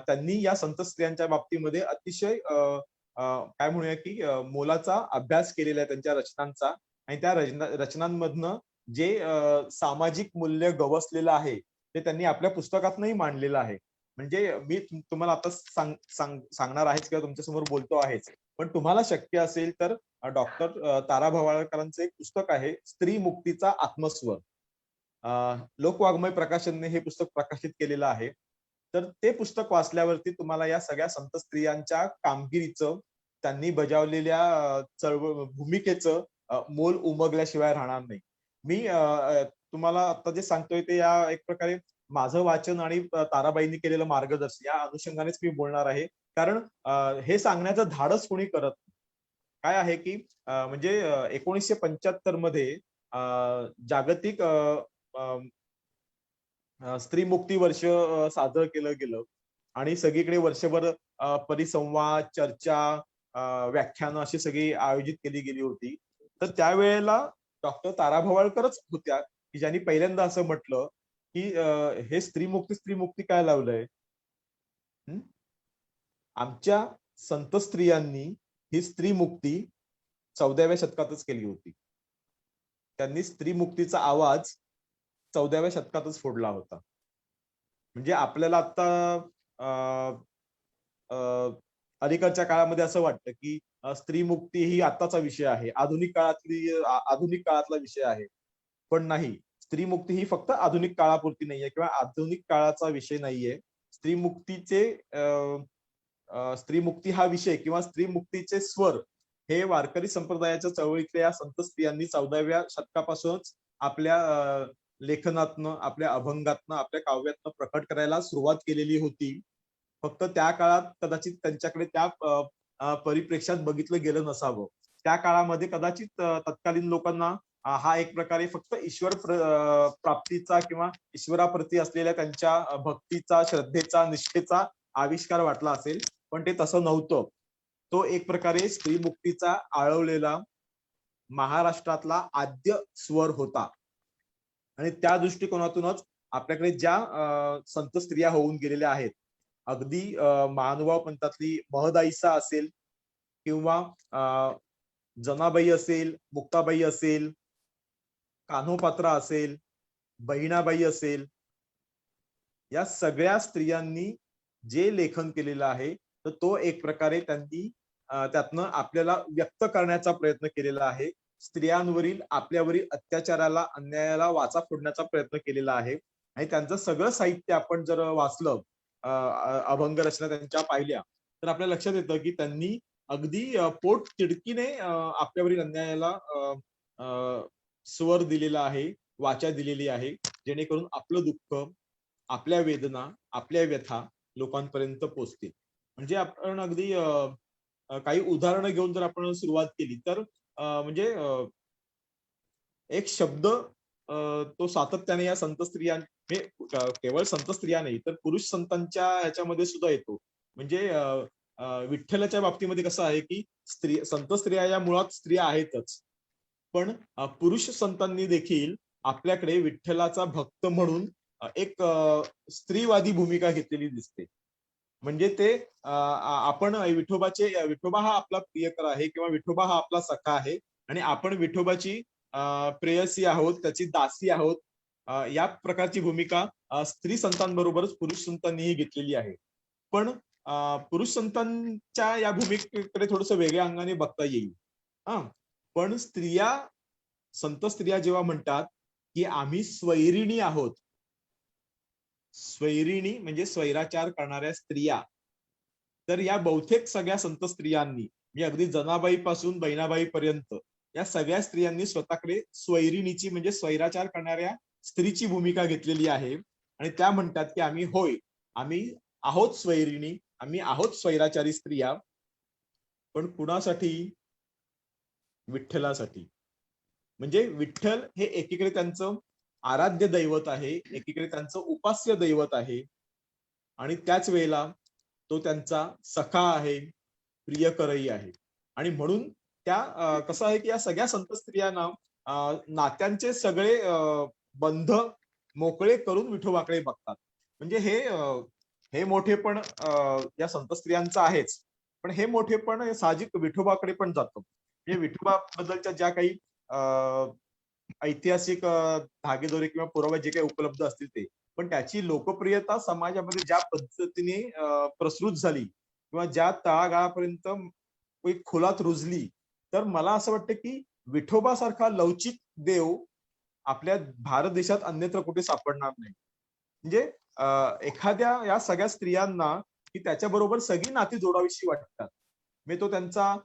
त्यांनी या संत स्त्रियांच्या बाबतीमध्ये अतिशय काय म्हणूया की मोलाचा अभ्यास केलेला आहे त्यांच्या रचनांचा. आणि त्या रचनांमधनं जे सामाजिक मूल्य गवसलेलं आहे ते त्यांनी आपल्या पुस्तकातनंही मांडलेलं आहे. म्हणजे मी तुम्हाला आता सांगणार आहेच किंवा तुमच्यासमोर बोलतो आहेच, पण तुम्हाला शक्य असेल तर डॉक्टर तारा भवाळकरांचं एक पुस्तक आहे, स्त्री मुक्तीचा आत्मस्वर. लोकवाङ्मय प्रकाशनने हे पुस्तक प्रकाशित केलेलं आहे. तर ते पुस्तक वाचल्यावरती तुम्हाला या सगळ्या संत स्त्रियांच्या कामगिरीचं, त्यांनी बजावलेल्या चळवळ भूमिकेचं मोल उमगल्याशिवाय राहणार नाही. मी तुम्हाला आता जे सांगतोय ते या एक प्रकारे माझं वाचन आणि ताराबाईंनी केलेलं मार्गदर्शन या अनुषंगानेच मी बोलणार आहे. कारण हे सांगण्याचं धाडस कोणी करत नाही. काय आहे की म्हणजे 1975 मध्ये जागतिक स्त्री मुक्ती वर्ष साजरं केलं गेलं आणि सगळीकडे वर्षभर परिसंवाद, चर्चा, व्याख्यानं अशी सगळी आयोजित केली गेली होती. तर त्यावेळेला डॉक्टर तारा भवाळकरच होत्या की ज्यांनी पहिल्यांदा असं म्हटलं की हे स्त्रीमुक्ती काय लावलंय. आमच्या संत स्त्रियांनी ही स्त्रीमुक्ती 14व्या शतकातच केली होती. त्यांनी स्त्रीमुक्तीचा आवाज 14व्या शतकातच फोडला होता. म्हणजे आपल्याला आता अलीकडच्या काळामध्ये असं वाटतं की स्त्रीमुक्ती ही आत्ताचा विषय आहे, आधुनिक काळातला विषय आहे. पण नाही, स्त्रीमुक्ती ही फक्त आधुनिक काळापुरती नाहीये किंवा आधुनिक काळाचा विषय नाहीये. स्त्रीमुक्ती हा विषय किंवा स्त्रीमुक्तीचे स्वर हे वारकरी संप्रदायाच्या चळवळीतल्या या संत स्त्रियांनी 14व्या शतकापासूनच आपल्या लेखनातनं, आपल्या अभंगातनं, आपल्या काव्यातनं प्रकट करायला सुरुवात केलेली होती. फक्त त्या काळात कदाचित त्यांच्याकडे त्या परिप्रेक्षात बघितलं गेलं नसावं. त्या काळामध्ये कदाचित तत्कालीन लोकांना हा एक प्रकारे फक्त ईश्वर प्राप्तीचा किंवा ईश्वराप्रती असलेल्या त्यांच्या भक्तीचा, श्रद्धेचा, निष्ठेचा आविष्कार वाटला असेल, पण ते तसं नव्हतं. तो एक प्रकारे स्त्री मुक्तीचा आळवलेला महाराष्ट्रातला आद्य स्वर होता. आणि त्या दृष्टिकोनातूनच आपल्याकडे ज्या संत स्त्रिया होऊन गेलेल्या आहेत, अगदी महानुभाव पंथातली महदाईसा असेल किंवा जनाबाई असेल, मुक्ताबाई असेल, कान्होपात्रा असेल, बहिणाबाई असेल, या सगळ्या स्त्रियांनी जे लेखन केलेलं आहे, तर तो एक प्रकारे त्यांनी त्यातनं आपल्याला व्यक्त करण्याचा प्रयत्न केलेला आहे. स्त्रियांवरील आपल्यावरील अत्याचाराला, अन्यायाला वाचा फोडण्याचा प्रयत्न केलेला आहे. आणि त्यांचं सगळं साहित्य आपण जर वाचलं, अभंग रचना त्यांच्या पाहिल्या, तर आपल्या लक्षात येतं की त्यांनी अगदी पोट तिडकीने आपल्यावरील अन्यायाला स्वर दिलेला आहे, वाचा दिलेली आहे, जेणेकरून आपलं दुःख, आपल्या वेदना, आपल्या व्यथा लोकांपर्यंत पोहोचतील. म्हणजे आपण अगदी काही उदाहरणं घेऊन जर आपण सुरुवात केली तर म्हणजे एक शब्द तो सातत्याने या संत स्त्रिया, केवळ संत स्त्रिया नाही तर पुरुष संतांच्या ह्याच्यामध्ये सुद्धा येतो. म्हणजे विठ्ठलाच्या बाबतीमध्ये कसं आहे की संत स्त्रिया या मुळात स्त्रिया आहेतच, पण पुरुष संतांनी देखील आपल्याकडे विठ्ठलाचा भक्त म्हणून एक स्त्रीवादी भूमिका घेतलेली दिसते. म्हणजे ते आपण विठोबा हा आपला प्रियकर आहे किंवा विठोबा हा आपला सखा आहे आणि आपण विठोबाची प्रेयसी आहोत, त्याची दासी आहोत, या प्रकारची भूमिका स्त्री संतांबरोबरच पुरुष संतांनीही घेतलेली आहे. पण पुरुष संतांच्या या भूमिकेकडे थोडस वेगळ्या अंगाने बघता येईल. पण संत स्त्रिया जेव्हा म्हणतात की आम्ही स्वैरिणी आहोत, स्वैरिणी म्हणजे स्वैराचार करणाऱ्या स्त्रिया, तर या बहुतेक सगळ्या संत स्त्रियांनी, म्हणजे अगदी जनाबाई पासून बहिणाबाई पर्यंत या सगळ्या स्त्रियांनी स्वतःकडे स्वैरिणीची म्हणजे स्वैराचार करणाऱ्या स्त्रीची भूमिका घेतलेली आहे. आणि त्या म्हणतात की आम्ही आहोत स्वैरिणी, आम्ही आहोत स्वैराचारी स्त्रिया, पण कुणासाठी? विठ्ठलासाठी. म्हणजे विठ्ठल हे एकीकडे त्यांचं आराध्य दैवत आहे, एकीकडे त्यांचं उपास्य दैवत आहे, आणि त्याच वेळेला तो त्यांचा सखा आहे, प्रियकरही आहे. आणि म्हणून त्या कसं आहे की या सगळ्या संत स्त्रियांना नात्यांचे सगळे बंध मोकळे करून विठोबाकडे बघतात. म्हणजे हे मोठेपण या संत स्त्रियांचं आहेच, पण हे मोठेपण साहजिक विठोबाकडे पण जातं. म्हणजे विठोबा बद्दलच्या ज्या काही ऐतिहासिक धागेदोरे किंवा पुरावे जे काही उपलब्ध असतील ते, पण त्याची लोकप्रियता समाजामध्ये ज्या पद्धतीने प्रसृत झाली किंवा ज्या तळागाळापर्यंत खोलात रुजली, तर मला असं वाटतं की विठोबासारखा लवचिक देव आपल्या भारत देशात अन्यत्र कुठे सापडणार नाही. म्हणजे एखाद्या या सगळ्या स्त्रियांना की त्याच्याबरोबर सगळी नाती जोडावीशी वाटतात. म्हणजे तो त्यांचा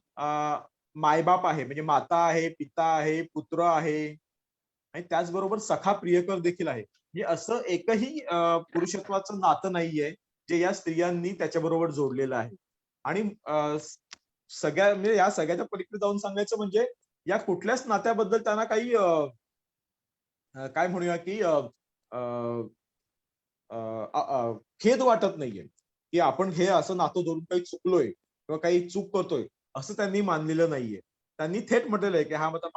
मायबाप आहे, म्हणजे माता आहे, पिता आहे, पुत्र आहे, आणि त्याचबरोबर सखा प्रियकर देखील आहे. म्हणजे असं एकही पुरुषत्वाचं नातं नाहीये जे या स्त्रियांनी त्याच्याबरोबर जोडलेलं आहे. आणि म्हणजे या सगळ्याच्या पलीकडे जाऊन सांगायचं म्हणजे या कुठल्याच नात्याबद्दल त्यांना काही काय म्हणूया की खेद वाटत नाहीये की आपण हे असं नातं जोडून काही चुकलोय किंवा काही चूक करतोय, असं त्यांनी मानलेलं नाहीये. त्यांनी थेट म्हटलेलं आहे की हा माझा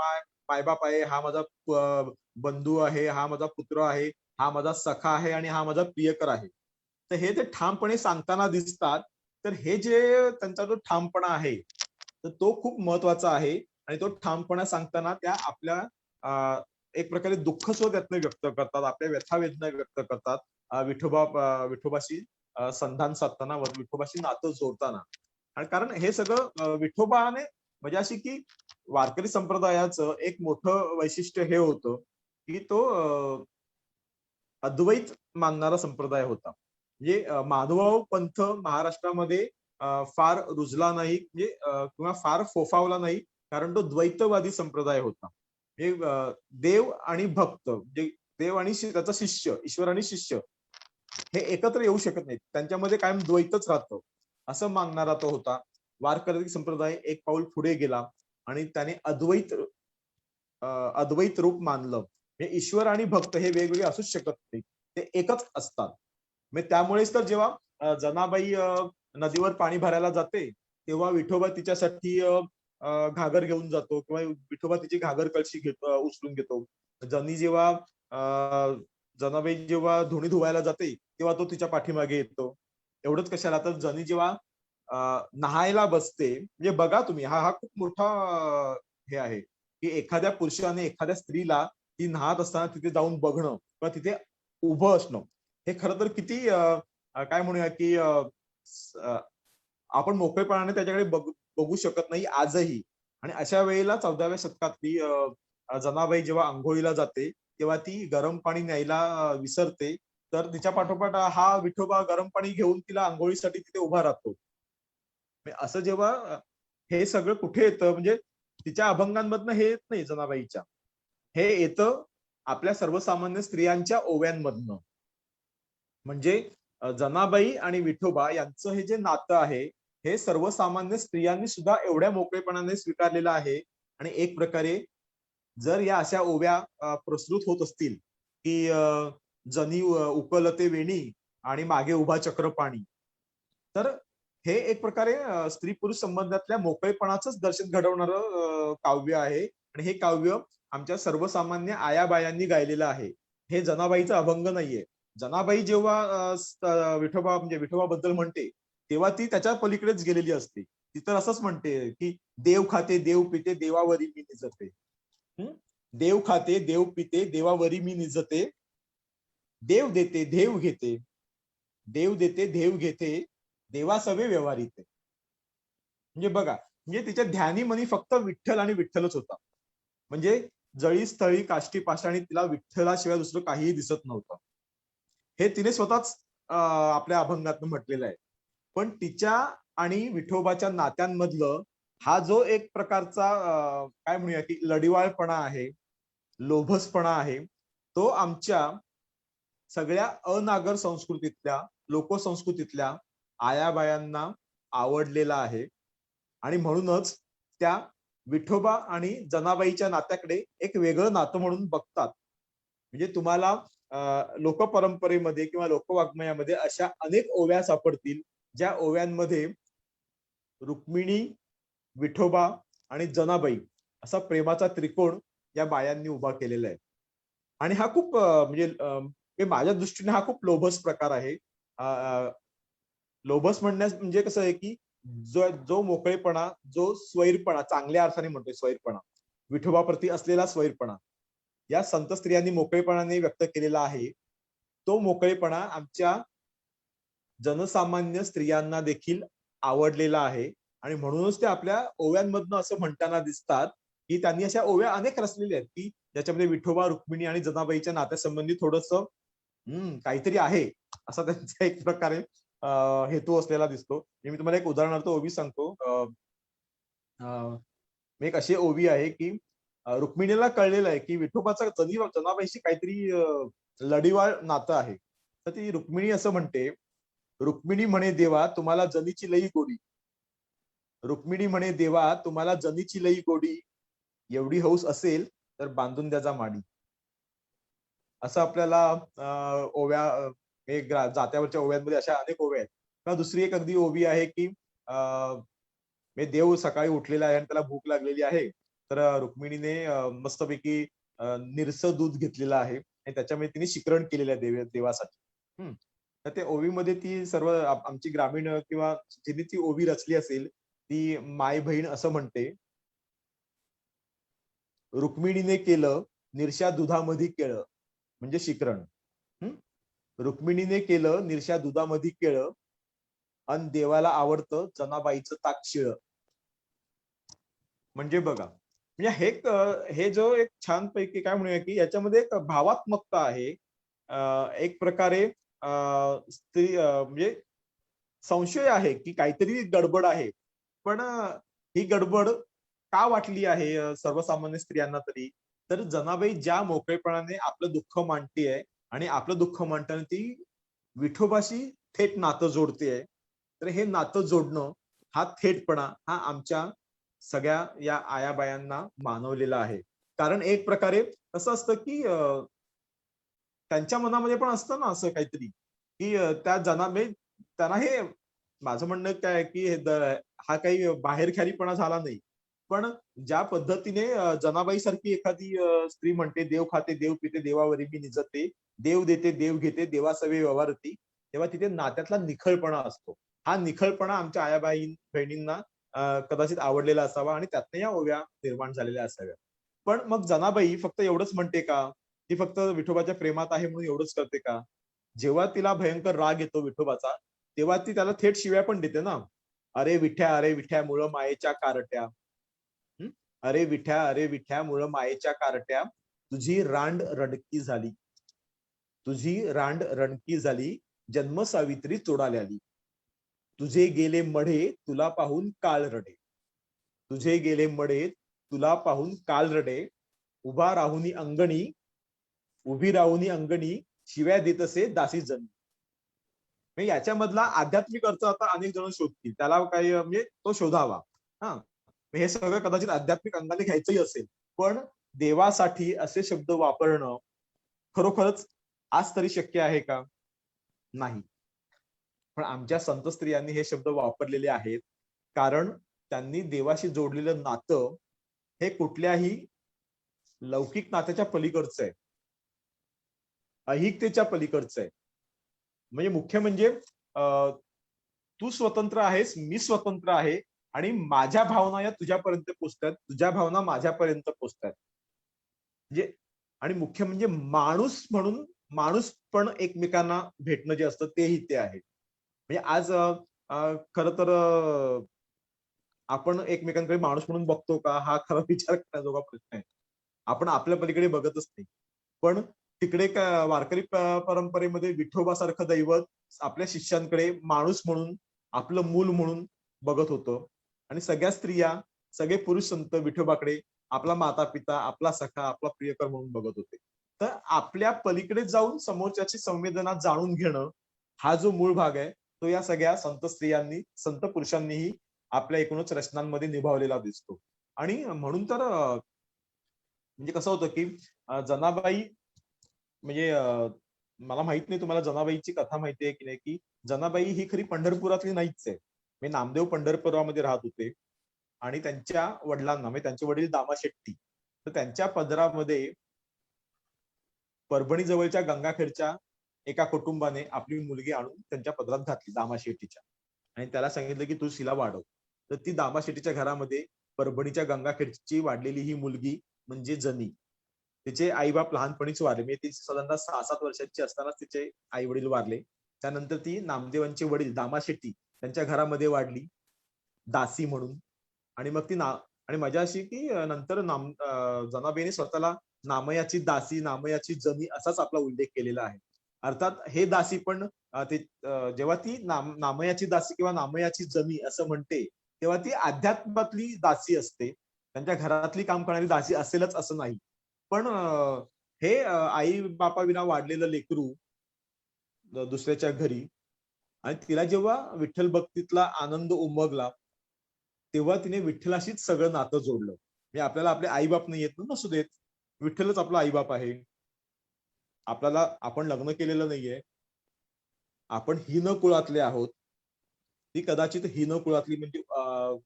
मायबाप आहे, हा माझा बंधू आहे, हा माझा पुत्र आहे, हा माझा सखा आहे आणि हा माझा प्रियकर आहे. तर हे ते ठामपणे सांगताना दिसतात. तर हे जे त्यांचा जो ठामपणा आहे, तर तो खूप महत्वाचा आहे. आणि तो ठामपणा सांगताना त्या आपल्या एक प्रकारे दुःख सुद्धा त्यातनं व्यक्त करतात, आपल्या व्यथा वेदना व्यक्त करतात, विठोबाशी संधान साधताना, विठोबाशी नातं जोडताना. आणि कारण हे सगळं विठोबाने म्हणजे अशी की वारकरी संप्रदायाचं एक मोठं वैशिष्ट्य हे होतं की तो अद्वैत मानणारा संप्रदाय होता. म्हणजे माधवभाव पंथ महाराष्ट्रामध्ये फार रुजला नाही, म्हणजे किंवा फार फोफावला नाही, कारण तो द्वैतवादी संप्रदाय होता. देव आणि भक्त, म्हणजे देव आणि त्याचा शिष्य, ईश्वर आणि शिष्य हे एकत्र येऊ शकत नाहीत, त्यांच्यामध्ये कायम द्वैतच राहतं असं मानणारा तो होता. वारकरी संप्रदाय एक पाऊल पुढे गेला आणि त्याने अद्वैत रूप मानलं. म्हणजे ईश्वर आणि भक्त हे वेगवेगळे असूच शकत नाही, ते एकच असतात. म्हणजे त्यामुळेच तर जेव्हा जनाबाई नदीवर पाणी भरायला जाते, तेव्हा विठोबा तिच्यासाठी घागर घेऊन जातो किंवा विठोबा तिची घागर कळशी उचलून घेतो. जनी जेव्हा जनाबाई जेव्हा धुणी धुवायला जाते, तेव्हा तो तिच्या पाठीमागे येतो. एवढंच कशाला, तर जनी जेव्हा नहायला बसते, म्हणजे बघा तुम्ही, हा खूप मोठा हे आहे की एखाद्या पुरुषाने एखाद्या स्त्रीला ती नहात असताना तिथे जाऊन बघणं किंवा तिथे उभं असणं, हे खरं तर किती काय म्हणूया की आपण मोकळेपणाने त्याच्याकडे बघू शकत नाही आजही. आणि अशा वेळेला 14व्या शतकातली जनाबाई जेव्हा आंघोळीला जाते, तेव्हा ती गरम पाणी न्यायला विसरते. तर तिच्या पाठोपाठ हा विठोबा गरम पाणी घेऊन तिला आंघोळीसाठी तिथे उभा राहतो. असं जेव्हा हे सगळं कुठे येतं, म्हणजे तिच्या अभंगांमधनं हे येत नाही जनाबाईच्या, हे येतं आपल्या सर्वसामान्य स्त्रियांच्या ओव्यांमधनं. म्हणजे जनाबाई आणि विठोबा यांचं हे जे नातं आहे, हे सर्वसामान्य स्त्रियांनी सुद्धा एवढ्या मोकळेपणाने स्वीकारलेलं आहे. आणि एक प्रकारे जर या अशा ओव्या प्रसृत होत असतील की जनी उकलते वेणी आणि मागे उभा चक्रपाणी, तर हे एक प्रकारे स्त्री पुरुष संबंधातल्या मोकळेपणाचंच दर्शन घडवणारं काव्य आहे. आणि हे काव्य आमच्या सर्वसामान्य आयाबायांनी गायलेलं आहे. हे जनाबाईचा अभंग नाहीये. जनाबाई जेव्हा विठोबा म्हणजे विठोबाबद्दल म्हणते, तेव्हा ती त्याच्या पलीकडेच गेलेली असते. ती तर असंच म्हणते की देव खाते देव पिते देवावरी मी निजते. देव खाते देव पिते देवावरी मी निजते, देव देते देव घेते, देव देते देव घेते, देवासवे व्यवहारिते. म्हणजे बघा, म्हणजे तिच्या ध्यानी मनी फक्त विठ्ठल आणि विठ्ठलच होता. म्हणजे जळी स्थळी काष्टी पाषाणी तिला विठ्ठलाशिवाय दुसरं काहीही दिसत नव्हतं. हे तिने स्वतःच आपल्या अभंगातून म्हटलेलं आहे. पण तिच्या आणि विठोबाच्या नात्यांमधलं हा जो एक प्रकारचा काय म्हणूया की लढिवाळपणा आहे, लोभसपणा आहे, तो आमच्या सगळ्या अनागर संस्कृतीतल्या, लोकसंस्कृतीतल्या आयाबायांना आवडलेला आहे. आणि म्हणूनच त्या विठोबा आणि जनाबाईच्या नात्याकडे एक वेगळं नातं म्हणून बघतात. म्हणजे तुम्हाला लोकपरंपरेमध्ये किंवा लोकवाङ्मयामध्ये अशा अनेक ओव्या सापडतील, ज्या ओव्यांमध्ये रुक्मिणी, विठोबा आणि जनाबाई असा प्रेमाचा त्रिकोण या बायांनी उभा केलेला आहे. आणि हा खूप म्हणजे माझ्या दृष्टीने हा खूप लोभस प्रकार आहे. लोभस म्हणण्यास म्हणजे कसं आहे की जो मोकळेपणा, जो स्वैरपणा, चांगल्या अर्थाने म्हणतोय स्वैरपणा, विठोबाप्रती असलेला स्वैरपणा या संत स्त्रियांनी मोकळेपणाने व्यक्त केलेला आहे, तो मोकळेपणा आमच्या जनसामान्य स्त्रियांना देखील आवडलेला आहे. आणि म्हणूनच ते आपल्या ओव्यांमधनं असं म्हणताना दिसतात की त्यांनी अशा ओव्या अनेक रचलेल्या आहेत की ज्याच्यामध्ये विठोबा, रुक्मिणी आणि जनाबाईच्या नात्यासंबंधी थोडस काहीतरी आहे असा त्यांचा एक प्रकारे हेतू असलेला दिसतो. मी तुम्हाला एक उदाहरणार्थ ओवी सांगतो. एक अशी ओवी आहे की रुक्मिणीला कळलेलं आहे की विठोबाचा जनाबाईशी काहीतरी लढीवाळ नातं आहे. तर ती रुक्मिणी असं म्हणते, रुक्मिणी म्हणे देवा तुम्हाला जनीची लई गोडी, रुक्मिणी म्हणे देवा तुम्हाला जनीची लई गोडी, एवढी हौस असेल तर बांधून द्याचा माडी. असं आपल्याला ओव्या जात्यावरच्या ओव्यांमध्ये अशा अनेक ओव्या आहेत. किंवा दुसरी एक अगदी ओवी आहे की देव सकाळी उठलेला आहे आणि त्याला भूक लागलेली आहे, तर रुक्मिणीने मस्तपैकी निरस दूध घेतलेलं आहे आणि त्याच्यामध्ये तिने शिकरण केलेलं आहे देवासाठी. तर त्या ओवीमध्ये ती सर्व आमची ग्रामीण किंवा जिने ती ओवी रचली असेल ती माय बहीण असं म्हणते, रुक्मिणीने केलं निरशा दुधामध्ये केळं, म्हणजे शिकरण. रुक्मिणीने केलं निरशा दुधामध्ये केळं अन देवाला आवडतं जनाबाईचं ताक शिळं. म्हणजे बघा, म्हणजे हे जो एक छानपैकी काय म्हणूया की याच्यामध्ये एक भावात्मकता आहे. एक प्रकारे स्त्री म्हणजे संशय आहे की काहीतरी गडबड आहे. पण ही गडबड का वाटली आहे सर्वसामान्य स्त्रियांना तरी, तर जनाबाई ज्या मोकळेपणाने आपलं दुःख मांडतीये आणि आपलं दुःख मांडताना ती विठोबाशी थेट नातं जोडतेय. तर हे नातं जोडणं हा थेटपणा हा आमच्या सगळ्या या आयाबायांना मानवलेला आहे. कारण एक प्रकारे कसं असतं की त्यांच्या मनामध्ये पण असतं ना असं काहीतरी, की त्या त्यांना हे माझं म्हणणं काय आहे, की हा काही बाहेरख्यालीपणा झाला नाही. पण ज्या पद्धतीने जनाबाई सारखी एखादी स्त्री म्हणते, "देव खाते, देव पिते, देवावरी मी निजते, देव देते, देव घेते, देवासवे व्यवहारती." तेव्हा तिथे नात्यातला निखळपणा असतो. हा निखळपणा आमच्या बहिणींना कदाचित आवडलेला असावा आणि त्यातनं या ओव्या निर्माण झालेल्या असाव्या. पण मग जनाबाई फक्त एवढंच म्हणते का? ती फक्त विठोबाच्या प्रेमात आहे म्हणून एवढंच करते का? जेव्हा तिला भयंकर राग येतो विठोबाचा, तेव्हा ती त्याला थेट शिव्या पण देते ना. अरे विठ्या मुळं मायेच्या कारट्या. हं? अरे विठ्या मुळं मायेच्या कारट्या, तुझी रांड रडकी झाली. तुझी रांड रणकी झाली, जन्म सावित्री चोडाल्याली. तुझे गेले मढे, तुला पाहून काळ रडे. तुझे गेले मढे, तुला पाहून काळ रडे. उभा राहुनी अंगणी, उभी राहुनी अंगणी, शिव्या देत असे दासी जन. म्हणजे याच्यामधला आध्यात्मिक अर्थ आता अनेक जण शोधतील. त्याला काही म्हणजे तो शोधावा. हा, हे सगळं कदाचित आध्यात्मिक अंगाने घ्यायचंही असेल. पण देवासाठी असे शब्द वापरणं खरोखरच आज तरी शक्य आहे का? नाही. पण आमच्या संत स्त्रियांनी हे शब्द वापरलेले आहेत. कारण त्यांनी देवाशी जोडलेलं नातं हे कुठल्याही लौकिक नात्याच्या पलीकडचं आहे. अहिकतेच्या पलीकडचं आहे. म्हणजे मुख्य म्हणजे तू स्वतंत्र आहेस, मी स्वतंत्र आहे आणि माझ्या भावना या तुझ्यापर्यंत पोहोचतात, तुझ्या भावना माझ्यापर्यंत पोहोचतात. म्हणजे आणि मुख्य म्हणजे माणूस म्हणून माणूस पण एकमेकांना भेटणं जे असतं तेही ते आहे. म्हणजे आज खरं तर आपण एकमेकांकडे माणूस म्हणून बघतो का? हा खरा विचार करण्याजोगा प्रश्न आहे. आपण आपल्या पलीकडे बघतच नाही. पण तिकडे वारकरी परंपरेमध्ये विठोबासारखं दैवत आपल्या शिष्यांकडे माणूस म्हणून, आपलं मूल म्हणून बघत होतं. आणि सगळ्या स्त्रिया, सगळे पुरुष संत विठोबाकडे आपला माता-पिता, आपला सखा, आपला प्रियकर म्हणून बघत होते. तर आपल्या पलीकडे जाऊन समोरच्याची संवेदना जाणून घेणं, हा जो मूळ भाग आहे, तो या सगळ्या संत स्त्रियांनी, संत पुरुषांनीही आपल्या एकूणच रचनांमध्ये निभावलेला दिसतो. आणि म्हणून तर म्हणजे कसं होतं की जनाबाई म्हणजे मला माहित नाही तुम्हाला जनाबाईची कथा माहिती आहे की नाही, की जनाबाई ही खरी पंढरपुरातली नाहीच आहे. म्हणजे नामदेव पंढरपुरामध्ये राहत होते आणि त्यांच्या वडिलांना म्हणजे त्यांचे वडील दामा शेट्टी, तर त्यांच्या पदरामध्ये परभणी जवळच्या गंगाखेडच्या एका कुटुंबाने आपली मुलगी आणून त्यांच्या पदरात घातली दामा शेट्टीच्या. आणि त्याला सांगितलं की तू हिला वाढव. तर ती दामा शेट्टीच्या घरामध्ये परभणीच्या गंगाखेडची वाढलेली ही मुलगी म्हणजे जनी. तिचे आई बाप लहानपणीच वारले. म्हणजे ती साधारणतः 6-7 वर्षाची असतानाच तिचे आई वडील वारले. त्यानंतर ती नामदेवांचे वडील दामा शेट्टी त्यांच्या घरामध्ये वाढली दासी म्हणून. आणि मग ती आणि मजा अशी की नंतर जनाबाईने स्वतःला नामयाची दासी, नामयाची जनी असाच आपला उल्लेख केलेला आहे. अर्थात हे दासी पण जेव्हा ती नामयाची दासी किंवा नामयाची जनी असं म्हणते, तेव्हा ती अध्यात्मातली दासी असते. त्यांच्या घरातली काम करणारी दासी असेलच असं नाही. पण हे आई बापाविना वाढलेलं लेकरू दुसऱ्याच्या घरी आणि तिला जेव्हा विठ्ठल भक्तीतला आनंद उमगला, तेव्हा तिने विठ्ठलाशीच सगळं नातं जोडलं. म्हणजे आपल्याला आपले आई बाप नाही येत नसू देत, विठ्ठलच आपला आई बाप आहे. आपल्याला आपण लग्न केलेलं नाहीये, आपण हीन कुळातले आहोत. ती कदाचित हीन कुळातली म्हणजे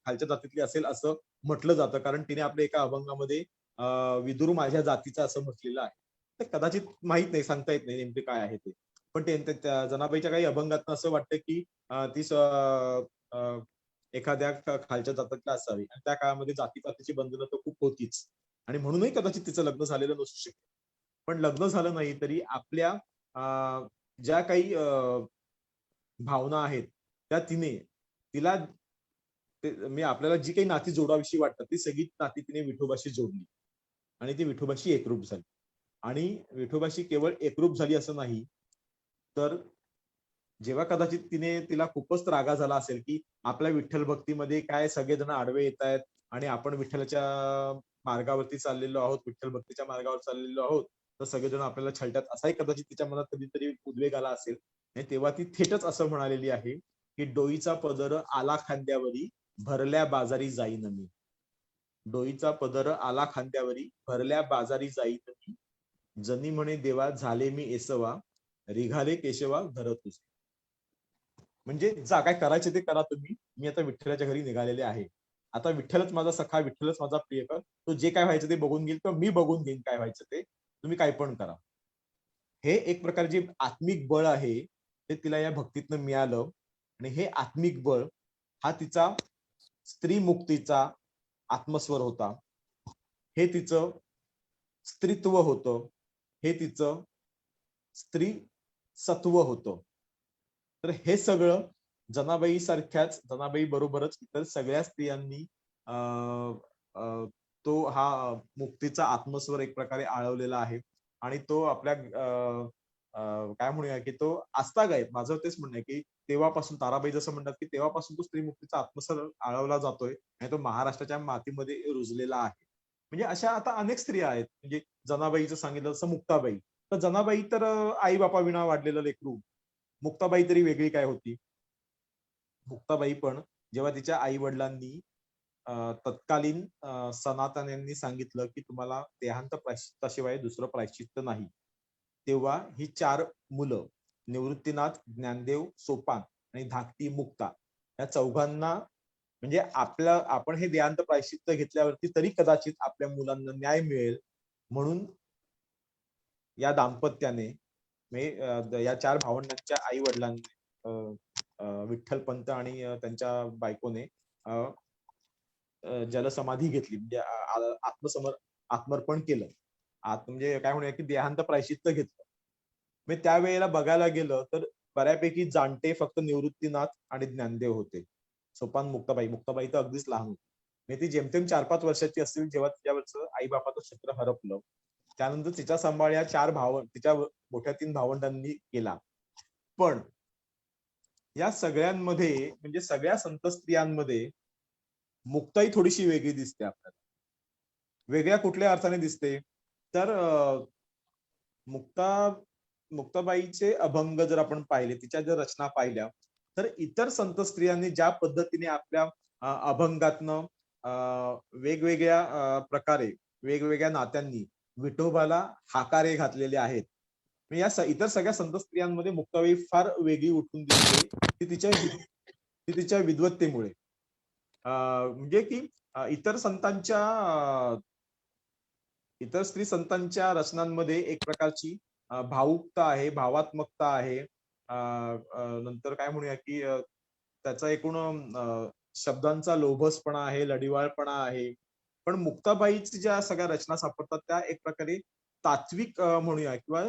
खालच्या जातीतली असेल असं म्हटलं जातं. कारण तिने आपल्या एका अभंगामध्ये विदुर माझ्या जातीचा असं म्हटलेलं आहे. तर कदाचित माहित नाही, सांगता येत नाही नेमके काय आहे ते. पण त्या जनाबाईच्या काही अभंगातनं असं वाटतं की ती एखाद्या खालच्या जातीतली असावी आणि त्या काळामध्ये जातीपातीची बंधनं तर खूप होतीच आणि म्हणूनही कदाचित तिचं लग्न झालेलं नसू शकतं. पण लग्न झालं नाही तरी आपल्या ज्या काही भावना आहेत त्या तिला मी आपल्याला जी काही नाती जोडाविषयी वाटतात ती सगळी नाती तिने विठोबाशी जोडली आणि ती विठोबाशी एकरूप झाली. आणि विठोबाशी केवळ एकरूप झाली असं नाही, तर जेव्हा कदाचित तिला खूपच रागा झाला असेल की आपल्या विठ्ठल भक्तीमध्ये काय सगळेजण आडवे येत आहेत आणि आपण विठ्ठलाच्या मार्गावरती चाललेलो आहोत, विठ्ठल भक्तीच्या मार्गावर चाललेलो आहोत, तर सगळेजण आपल्याला छळतात, असाही कदाचित तिच्या मनात कधीतरी उद्वेग आला असेल. आणि तेव्हा ती थेटच असं म्हणालेली आहे की डोईचा पदर आला खांद्यावरी भरल्या बाजारी जाईन मी. डोईचा पदर आला खांद्यावरी भरल्या बाजारी जाईन मी. जनी म्हणे देवा झाले मी एसवा रिघाले केशवा घर तुझे. म्हणजे जा काय करायचे ते करा तुम्ही, मी आता विठ्ठलाच्या घरी निघालेले आहे. आता विठ्ठलच माझा सखा, विठ्ठलच माझा प्रियकर, तो जे काय व्हायचं ते बघून घेईल किंवा मी बघून घेईन काय व्हायचं ते, तुम्ही काय पण करा. हे एक प्रकारे जे आत्मिक बळ आहे ते तिला या भक्तीतनं मिळालं. आणि हे आत्मिक बळ हा तिचा स्त्री मुक्तीचा आत्मस्वर होता. हे तिचं स्त्रीत्व होतं. हे तिचं स्त्री सत्व होतं. तर हे सगळं जनाबाई सारख्याच, जनाबाई बरोबरच इतर सगळ्या स्त्रियांनी तो हा मुक्तीचा आत्मस्वर एक प्रकारे आळवलेला आहे. आणि तो आपल्या काय म्हणूया की तो आस्थागायत, माझं तेच म्हणणं आहे की तेव्हापासून ताराबाई जसं म्हणतात की तेव्हापासून तो स्त्री मुक्तीचा आत्मस्वर आळवला जातोय आणि तो महाराष्ट्राच्या मातीमध्ये रुजलेला आहे. म्हणजे अशा आता अनेक स्त्रिया आहेत. म्हणजे जनाबाईचं सांगितलं तसं मुक्ताबाई. तर जनाबाई तर आई बापा विना वाढलेलं लेकरू. मुक्ताबाई तरी वेगळी काय होती. मुक्ताबाई पण जेव्हा तिच्या आई वडिलांनी तत्कालीन सनातन यांनी सांगितलं की तुम्हाला देहांत प्रायश्चित्ताशिवाय दुसरं प्रायश्चित्त नाही, तेव्हा ही 4 मुलं निवृत्तीनाथ, ज्ञानदेव, सोपान आणि धाकटी मुक्ता या चौघांना म्हणजे आपण हे देहांत प्रायश्चित्त घेतल्यावरती तरी कदाचित आपल्या मुलांना न्याय मिळेल म्हणून या दाम्पत्याने या 4 भावंडांच्या आई वडिलांनी विठ्ठलपंत आणि त्यांच्या बायकोने जलसमाधी घेतली. म्हणजे आत्मर्पण केलं. म्हणजे काय म्हणूया की देहांत प्रायश्चित्त घेतलं. मी त्यावेळेला बघायला गेलं तर बऱ्यापैकी जाणते फक्त निवृत्तीनाथ आणि ज्ञानदेव होते. सोपान मुक्ताबाई तर अगदीच लहान होती. म्हणजे ती जेमतेम 4-5 वर्षाची असतील जेव्हा तिच्यावरचं आई बापाचं छत्र हरपलं. त्यानंतर तिचा सांभाळ या 4 तिच्या मोठ्या 3 भावंडांनी केला. पण या सगळ्यांमध्ये म्हणजे सगळ्या संत स्त्रियांमध्ये मुक्ताई थोडीशी वेगळी दिसते आपल्याला. वेगळ्या कुठल्या अर्थाने दिसते तर मुक्ताबाईचे अभंग जर आपण पाहिले, तिच्या जर रचना पाहिल्या तर इतर संत स्त्रियांनी ज्या पद्धतीने आपल्या अभंगातनं वेगवेगळ्या प्रकारे वेगवेगळ्या नात्यांनी विठोबाला हाकारे घातलेले आहेत. या इतर सगळ्या संत स्त्रियांमध्ये मुक्ताबाई फार वेगळी उठून दिसते ती तिच्या विद्वत्तेमुळे. म्हणजे की इतर स्त्री संतांच्या रचनांमध्ये एक प्रकारची भावुकता आहे, भावात्मकता आहे. नंतर काय म्हणूया की त्याचा एकूण शब्दांचा लोभसपणा आहे, लढिवाळपणा आहे. पण मुक्ताबाईची ज्या सगळ्या रचना सापडतात त्या एक प्रकारे तात्विक म्हणूया किंवा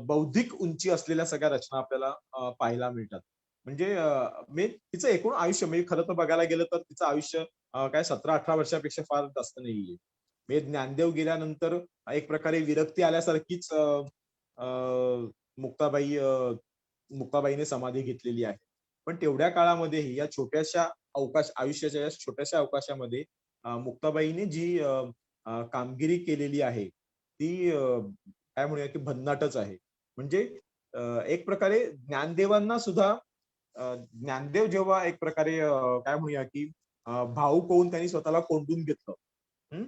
बौद्धिक उंची असलेल्या सगळ्या रचना आपल्याला पाहायला मिळतात. म्हणजे तिचं एकूण आयुष्य म्हणजे खरं तर बघायला गेलं तर तिचं आयुष्य काय 17-18 वर्षापेक्षा फार जास्त नाहीये. म्हणजे ज्ञानदेव गेल्यानंतर एक प्रकारे विरक्ती आल्यासारखीच मुक्ताबाईने समाधी घेतलेली आहे. पण तेवढ्या काळामध्येही या छोट्याशा आयुष्याच्या या छोट्याशा अवकाशामध्ये मुक्ताबाईने जी कामगिरी केलेली आहे ती काय म्हणूया की भन्नाटच आहे. म्हणजे एक प्रकारे ज्ञानदेवांना सुद्धा ज्ञानदेव जेव्हा एक प्रकारे काय म्हणूया की भाऊक होऊन त्यांनी स्वतःला कोंडून घेतलं.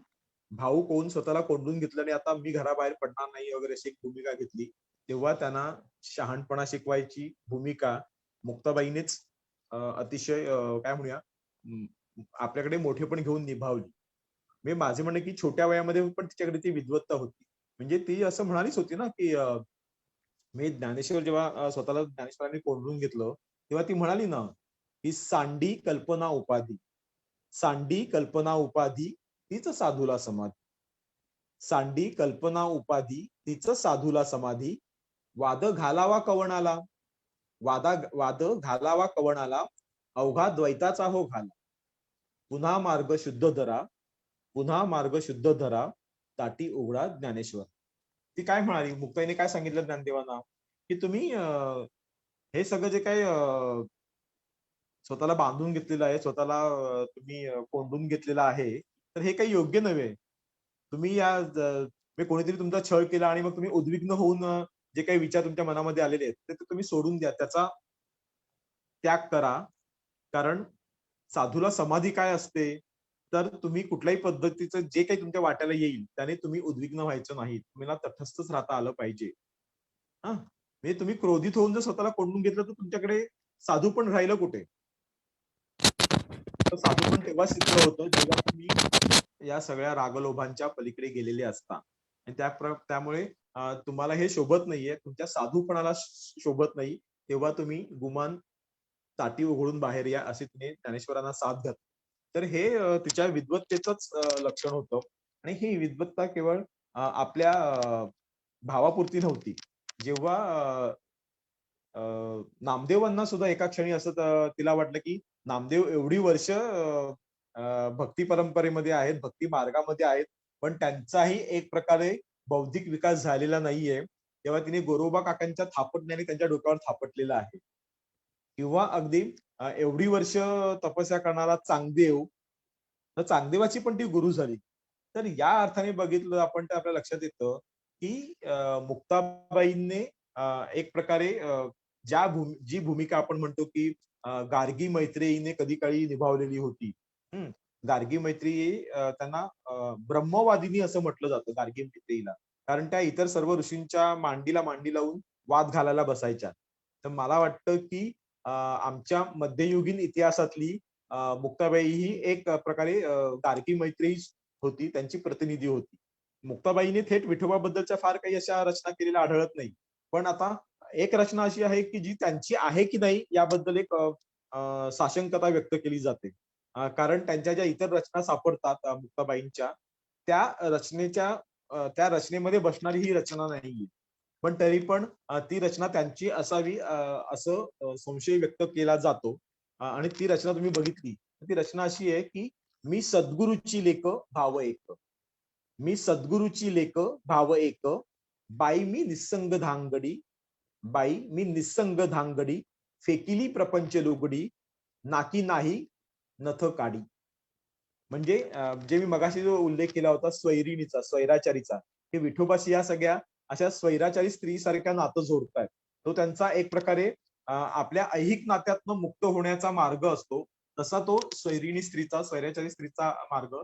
भाऊक होऊन स्वतःला कोंडून घेतलं आणि आता मी घराबाहेर पडणार नाही वगैरे अशी एक भूमिका घेतली. तेव्हा त्यांना शहाणपणा शिकवायची भूमिका मुक्ताबाईनेच अतिशय काय म्हणूया आपल्याकडे मोठेपण घेऊन निभावली. म्हणजे माझे म्हणणे की छोट्या वयामध्ये पण तिच्याकडे ती विद्वत्ता होती. म्हणजे ती असं म्हणालीच होती ना की मी ज्ञानेश्वर जेव्हा स्वतःला ज्ञानेश्वरांनी कोंडून घेतलं तेव्हा ती म्हणाली ना की सांडी कल्पना उपाधी, सांडी कल्पना उपाधी तीच साधूला समाधी, सांडी कल्पना उपाधी तीच साधूला समाधी, वाद घालावा कवणाला, वाद घालावा कवणाला, अवघा द्वैताचा हो घाला, पुन्हा मार्ग शुद्ध धरा, पुन्हा मार्ग शुद्ध धरा, ताटी उघडा ज्ञानेश्वर. ती काय म्हणाली मुक्ताईने काय सांगितलं ज्ञानदेवांना की तुम्ही हे सगळं जे काही स्वतःला बांधून घेतलेलं आहे, स्वतःला तुम्ही कोंडून घेतलेलं आहे, तर हे काही योग्य नव्हे. तुम्ही कोणीतरी तुमचा छळ केला आणि मग तुम्ही उद्विग्न होऊन जे काही विचार तुमच्या मनामध्ये आलेले आहेत ते तुम्ही सोडून द्या. त्याग करा. कारण साधूला समाधी काय असते, तर तुम्ही कुठल्याही पद्धतीचं जे काही तुमच्या वाट्याला येईल त्याने तुम्ही उद्विग्न व्हायचं नाही. तुम्हाला तटस्थच राहता आलं पाहिजे. हा, म्हणजे तुम्ही क्रोधित होऊन जर स्वतःला कोंडून घेतलं तर तुमच्याकडे साधू पण राहिलं कुठे? तर साधू पण तेव्हा सिद्ध होतं जेव्हा तुम्ही या सगळ्या रागलोभांच्या पलीकडे गेलेले असता. आणि त्यामुळे तुम्हाला हे शोभत नाहीये, तुमच्या साधूपणाला शोभत नाही, तेव्हा तुम्ही गुमान ताटी उघडून बाहेर या, असे तिने ज्ञानेश्वरांना साथ घातली. तर हे तिच्या विद्वत्तेचंच लक्षण होतं. आणि ही विद्वत्ता केवळ आपल्या भावापुरती नव्हती. जेव्हा नामदेवांना सुद्धा एका क्षणी असं तिला वाटलं, की नामदेव एवढी वर्ष भक्ती परंपरेमध्ये आहेत, भक्ती मार्गामध्ये आहेत, पण त्यांचाही एक प्रकारे बौद्धिक विकास झालेला नाहीये. तेव्हा तिने गोरोबा काकांच्या थापटण्याने त्यांच्या डोक्यावर थापटलेलं आहे. किंवा अगदी एवढी वर्ष तपस्या करणारा चांगदेव, तर चांगदेवाची पण ती गुरु झाली. तर या अर्थाने बघितलं आपण तर आपल्या लक्षात येतं, की मुक्ताबाईंनी एक प्रकारे जी भूमिका आपण म्हणतो, की गार्गी मैत्रेयीने कधी काळी निभावलेली होती. हं. गार्गी मैत्रेयी त्यांना ब्रह्मवादिनी असं म्हटलं जातं गार्गी मैत्रेयीला. कारण त्या इतर सर्व ऋषींच्या मांडीला मांडी लावून वाद घालायला बसायच्या. तर मला वाटतं, की आमच्या मध्ययुगीन इतिहासातली मुक्ताबाई ही एक प्रकारे गार्गी मैत्रेयी होती, त्यांची प्रतिनिधी होती. मुक्ताबाईने थेट विठोबाबद्दलच्या फार काही अशा रचना केलेल्या आढळत नाही. पण आता एक रचना अशी आहे, की जी त्यांची आहे की नाही याबद्दल एक साशंकता व्यक्त केली जाते. कारण त्यांच्या ज्या इतर रचना सापडतात मुक्ताबाईंच्या, त्या त्या रचनेमध्ये बसणारी ही रचना नाहीये. पण तरी पण ती रचना त्यांची असावी असं संशय व्यक्त केला जातो. आणि ती रचना तुम्ही बघितली, ती रचना अशी आहे, की मी सद्गुरूची लेक भाव एक. मी सद्गुरूची लेक भाव एक. बाई मी निस्संग धांगडी, बाई मी निस्संग धांगडी, फेकिली प्रपंच लुगडी, नाकी नाही नथ काडी. म्हणजे जे मी मगाशी जो उल्लेख केला होता स्वैरिणीचा, स्वैराचारीचा, हे विठोबाशी या सगळ्या अशा स्वैराचारी स्त्री सारख्या नातं जोडतायत. तो त्यांचा एक प्रकारे आपल्या ऐहिक नात्यातनं मुक्त होण्याचा मार्ग असतो. तसा तो स्वैरिणी स्त्रीचा, स्वैराचारी स्त्रीचा मार्ग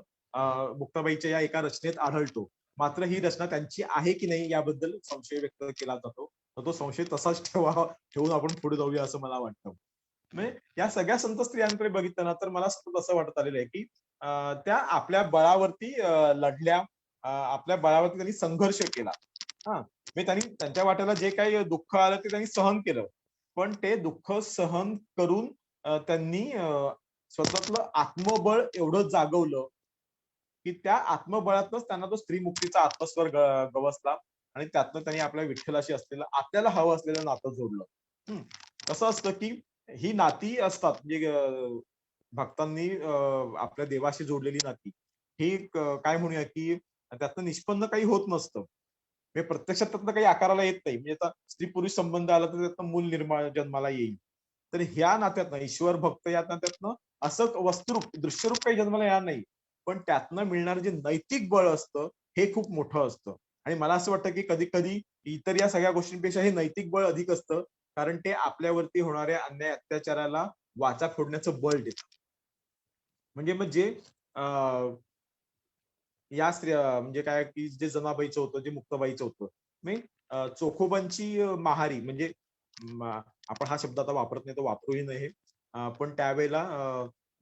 मुक्ताबाईच्या या एका रचनेत आढळतो. मात्र ही रचना त्यांची आहे की नाही याबद्दल संशय व्यक्त केला जातो. तर तो संशय तसाच ठेवून आपण पुढे जाऊया असं मला वाटतं. म्हणजे या सगळ्या संत स्त्रियांकडे बघितलं ना, तर मला सतत असं वाटत आलेलं आहे, की त्या आपल्या बळावरती लढल्या, आपल्या बळावरती त्यांनी संघर्ष केला. हा, म्हणजे त्यांनी त्यांच्या वाट्याला जे काही दुःख आलं ते त्यांनी सहन केलं. पण ते दुःख सहन करून त्यांनी स्वतःतलं आत्मबळ एवढं जागवलं, की त्या आत्मबळातच त्यांना तो स्त्री मुक्तीचा आत्मस्वर गवसला. आणि त्यातनं त्यांनी आपल्या विठ्ठलाशी असलेलं, आपल्याला हवं असलेलं नातं जोडलं. हम्म. कसं असतं, की ही नाती असतात म्हणजे भक्तांनी आपल्या देवाशी जोडलेली नाती ही काय म्हणूया, की त्यातनं निष्पन्न काही होत नसतं. म्हणजे प्रत्यक्षात त्यातनं काही आकाराला येत नाही. म्हणजे आता स्त्री पुरुष संबंध आला तर त्यातनं मूल निर्माण जन्माला येईल. तर ह्या नात्यातनं ईश्वर भक्त या नात्यातनं असं वस्तुरूप दृश्यरूप काही जन्माला येणार नाही. पण त्यातनं मिळणारं जे नैतिक बळ असतं हे खूप मोठं असतं. आणि मला असं वाटतं, की कधी कधी इतर या सगळ्या गोष्टींपेक्षा हे नैतिक बळ अधिक असतं. कारण ते आपल्यावरती होणाऱ्या अन्याय अत्याचाराला वाचा फोडण्याचं बळ देतं. म्हणजे मग जे या स्त्रिया म्हणजे काय, की जे जनाबाईचं होतं, जे मुक्ताबाईचं होतं, मी चोखोबांची महारी म्हणजे आपण हा शब्द आता वापरत नाही, तो वापरूही नये. पण त्यावेळेला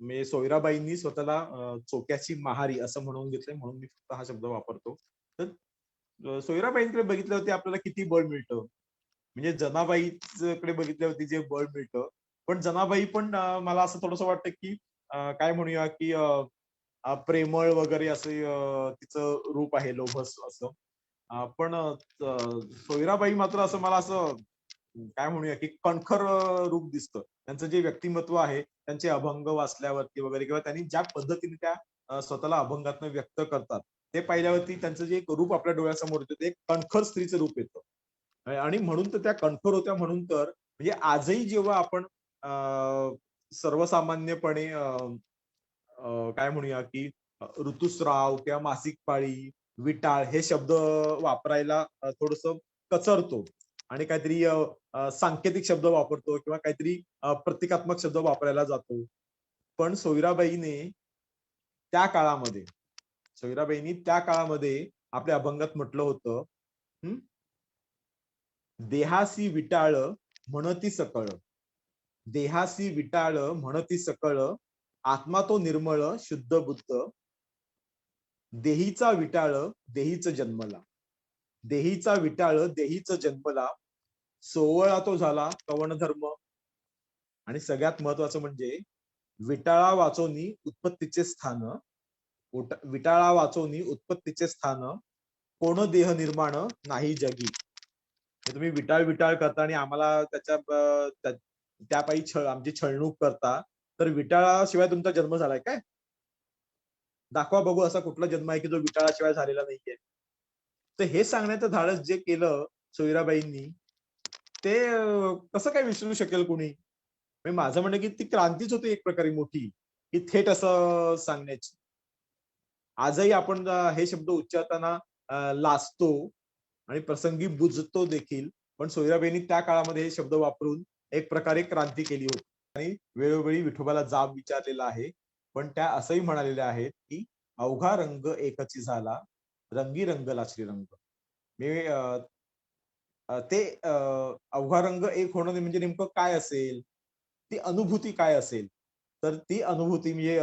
म्हणजे सोयराबाईंनी स्वतःला चोक्याची महारी असं म्हणून घेतलंय, म्हणून मी फक्त हा शब्द वापरतो. तर सोयराबाईंकडे बघितल्यावरती आपल्याला किती बळ मिळतं. म्हणजे जनाबाईकडे बघितल्यावरती जे बळ मिळतं. पण जनाबाई पण मला असं थोडंसं वाटतं, की काय म्हणूया, की प्रेमळ वगैरे असे तिचं रूप आहे, लोभस असं. पण सोयराबाई मात्र असं मला असं काय म्हणूया, की कणखर रूप दिसतं. त्यांचं जे व्यक्तिमत्व आहे, त्यांचे अभंग वाचल्यावरती वगैरे किंवा त्यांनी ज्या पद्धतीने त्या स्वतःला अभंगातनं व्यक्त करतात, ते पाहिल्यावरती त्यांचं जे एक रूप आपल्या डोळ्यासमोर येतं, ते एक कणखर स्त्रीचं रूप येतं. आणि म्हणून तर त्या कणखर होत्या, म्हणून तर म्हणजे आजही जेव्हा आपण सर्वसामान्यपणे काय म्हणूया, की ऋतुस्राव किंवा मासिक पाळी, विटाळ हे शब्द वापरायला थोडंसं कचरतो. आणि काहीतरी सांकेतिक शब्द वापरतो किंवा काहीतरी प्रतिकात्मक शब्द वापरायला जातो. पण त्या काळामध्ये सोयराबाईंनी त्या काळामध्ये आपल्या अभंगात म्हटलं होतं, हं, देहासी विटाळ म्हणती सकळ, देहासी विटाळ म्हणती सकळ, आत्मा तो निर्मळ शुद्ध बुद्ध, देहीचा विटाळ देहीच जन्मला, देहीचा विटाळ देहीच जन्मला, सोवळा तो झाला कवण धर्म. आणि सगळ्यात महत्वाचं म्हणजे विटाळा वाचोनी उत्पत्तीचे स्थान, विटाळा वाचोनी उत्पत्तीचे स्थान, कोण देह निर्माण नाही जगी. हे तुम्ही विटाळ विटाळ करता आणि आम्हाला त्यापायी आमची छळणूक करता, तर विटाळाशिवाय तुमचा जन्म झालाय काय? दाखवा बघू असा कुठला जन्म आहे की जो विटाळाशिवाय झालेला नाहीये. तर हे सांगण्याचं धाडस जे केलं सोयराबाईंनी, ते कसं काय विसरू शकेल कुणी? म्हणजे माझं म्हणणं की ती क्रांतीच होती एक प्रकारे मोठी, की थेट असं सांगण्याची. आजही आपण हे शब्द उच्चारताना लाजतो आणि प्रसंगी बुजतो देखील, पण सोयराबाईंनी त्या काळामध्ये हे शब्द वापरून एक प्रकारे क्रांती केली होती. आणि वेळोवेळी विठोबाला जाब विचारलेला आहे, पण त्या असंही म्हणालेल्या आहेत की अवघा रंग एकची झाला, रंगी रंगला श्रीरंग. मी ते अवघा रंग एक होणं म्हणजे नेमकं काय असेल, ती अनुभूती काय असेल, तर ती अनुभूती म्हणजे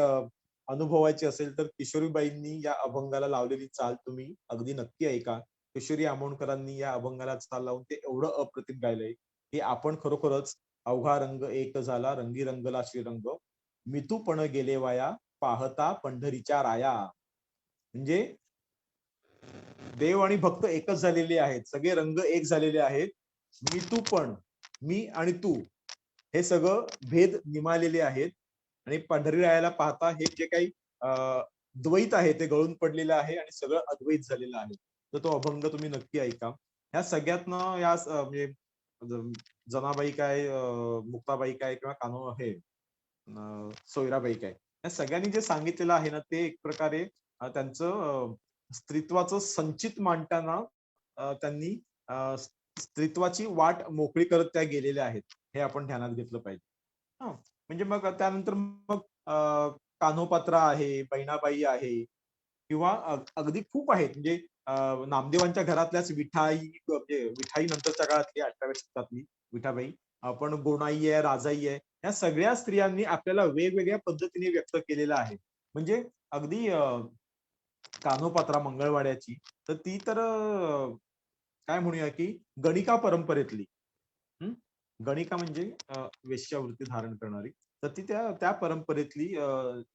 अनुभवायची असेल तर किशोरीबाईंनी या अभंगाला लावलेली चाल तुम्ही अगदी नक्की ऐका. किशोरी आमोणकरांनी या अभंगाला चाल लावून ते एवढं अप्रतिम गायलंय की आपण खरोखरच अवघा रंग एक झाला, रंगी रंगला श्रीरंग, मितूपण गेले वाया, पाहता पंढरीच्या राया. म्हणजे देव आणि भक्त एकच झालेले आहेत, सगळे रंग एक झालेले आहेत. मी तू पण, मी आणि तू हे सगळं भेद निमालेले आहेत आणि पंढरीरायाला पाहता हे जे काही द्वैत आहे ते गळून पडलेलं आहे आणि सगळं अद्वैत झालेलं आहे. तर तो अभंग तुम्ही नक्की ऐका. ह्या सगळ्यातनं म्हणजे जनाबाई काय, मुक्ताबाई काय किंवा कान्हो हे सोयराबाई काय, या सगळ्यांनी जे सांगितलेलं आहे ना, ते एक प्रकारे त्यांचं स्त्रीत्वाचं संचित मांडताना त्यांनी स्त्रीत्वाची वाट मोकळी करत त्या गेलेल्या आहेत, हे आपण ध्यानात घेतलं पाहिजे. हा, म्हणजे मग त्यानंतर मग कान्होपात्रा आहे, बहिणाबाई आहे किंवा अगदी खूप आहेत. म्हणजे नामदेवांच्या घरातल्याच विठाई, म्हणजे विठाई नंतरच्या काळातली 18व्या शतकातली विठाबाई, आपण गोणाई आहे, राजाई आहे, या सगळ्या स्त्रियांनी आपल्याला वेगवेगळ्या पद्धतीने व्यक्त केलेलं आहे. म्हणजे अगदी कान्होपात्रा मंगळवाड्याची, तर ती तर काय म्हणूया की गणिका परंपरेतली, गणिका म्हणजे वेश्यावृत्ती धारण करणारी, तर ती त्या त्या परंपरेतली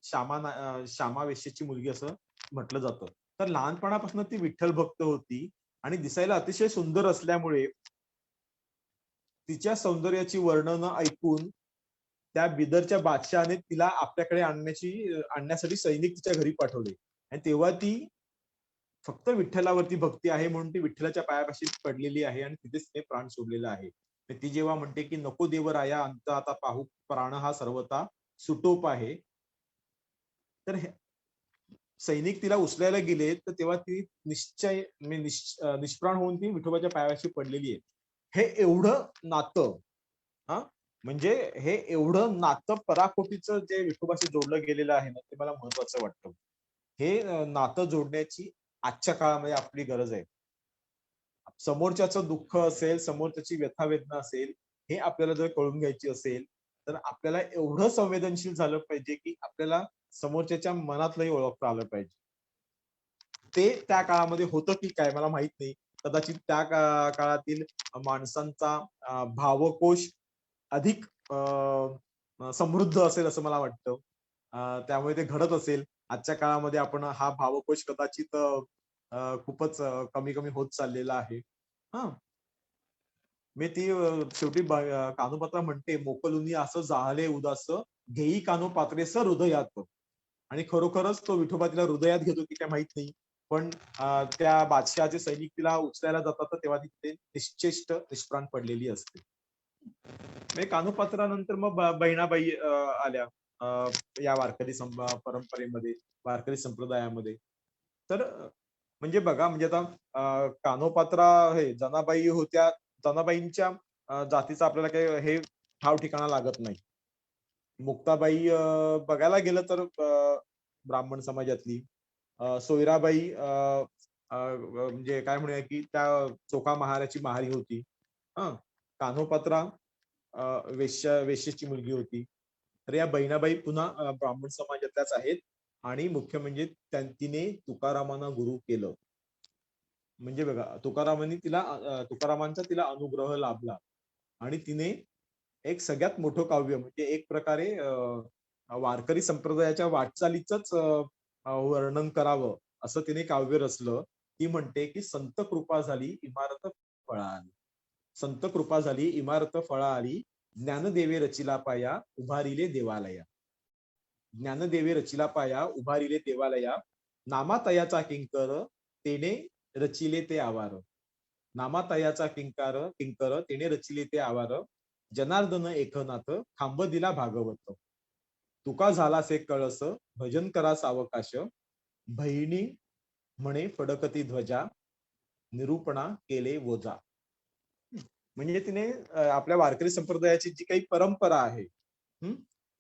श्यामा वेश्येची मुलगी असं म्हटलं जातं. तर लहानपणापासून ती विठ्ठल भक्त होती आणि दिसायला अतिशय सुंदर असल्यामुळे तिच्या सौंदर्याची वर्णनं ऐकून त्या बिदरच्या बादशहाने तिला आपल्याकडे आणण्यासाठी सैनिक तिच्या घरी पाठवले. आणि तेव्हा ती फक्त विठ्ठलावरती भक्ती आहे म्हणून ती विठ्ठलाच्या पायापाशी पडलेली आहे आणि तिथेच ते प्राण सोडलेला आहे. ती जेव्हा म्हणते की नको देवराया अंत आता पाहू, प्राण हा सर्वता सुटोप आहे, तर सैनिक तिला उचलायला गेले, तर तेव्हा ती निष्प्राण होऊन ती विठोबाच्या पायापाशी पडलेली आहे. हे एवढं नातं, हा, म्हणजे हे एवढं नातं पराकोटीचं जे विठोबाशी जोडलं गेलेलं आहे ना, ते मला महत्वाचं वाटतं. हे नातं जोडण्याची आजच्या काळामध्ये आपली गरज आहे. समोरच्याचं दुःख असेल, समोरच्याची व्यथा वेदना असेल, हे आपल्याला जर कळून घ्यायची असेल, तर आपल्याला एवढं संवेदनशील झालं पाहिजे की आपल्याला समोरच्याच्या मनातलंही ओळखता आलं पाहिजे. ते त्या काळामध्ये होतं की काय मला माहित नाही. कदाचित त्या काळातील माणसांचा भावकोश अधिक समृद्ध असेल असं मला वाटतं. त्यामुळे ते घडत असेल. आजच्या काळामध्ये आपण हा भावकोश कदाचित खूपच कमी कमी होत चाललेला आहे. हा, मी ती शेवटी कान्होपात्रा म्हणते, मोकलुनी असं जाहले उदास, घेई कान्होपात्रेस हृदयात. आणि खरोखरच तो विठोबा तिला हृदयात घेतो की काय माहित नाही, पण त्या बादशहाचे सैनिक तिला उचलायला जातात तेव्हा ती निश्चेष्ट निष्प्राण पडलेली असते. म्हणजे कान्होपात्रानंतर मग बहिणाबाई आल्या या वारकरी परंपरेमध्ये, वारकरी संप्रदायामध्ये. तर म्हणजे बघा, म्हणजे आता कान्होपात्रा हे जनाबाई होत्या, जनाबाईंच्या जातीचा आपल्याला काही हे ठाव ठिकाणा लागत नाही. मुक्ताबाई बघायला गेलं तर ब्राह्मण समाजातली. सोयराबाई म्हणजे काय म्हणूया की त्या चोखा महाराची महारी होती. हं. कान्होपात्रा वेश्येची मुलगी होती. तर या बहिणाबाई पुन्हा ब्राह्मण समाजातल्याच आहेत आणि मुख्य म्हणजे तिने तुकारामांना गुरु केलं. म्हणजे बघा तुकारामांचा तिला अनुग्रह लाभला आणि तिने एक सगळ्यात मोठं काव्य म्हणजे एक प्रकारे वारकरी संप्रदायाच्या वाटचालीचंच वर्णन करावं असं तिने काव्य रचलं. ती म्हणते की संत कृपा झाली इमारत फळा आली. संत कृपा झाली इमारत फळा आली. ज्ञानदेवे रचिला पाया उभारिले देवालया. ज्ञानदेवे रचिला पाया उभारिले देवालया. नामातयाचा किंकर तेने रचिले ते आवार. नामातयाचा किंकर तेने रचिले ते आवार. जनार्दन एकनाथ खांब दिला भागवत. तुका झालासे कळस भजन करा सावकाश. बहिणी म्हणे फडकती ध्वजा निरूपणा केले वोजा. म्हणजे तिने आपल्या वारकरी संप्रदायाची जी काही परंपरा आहे,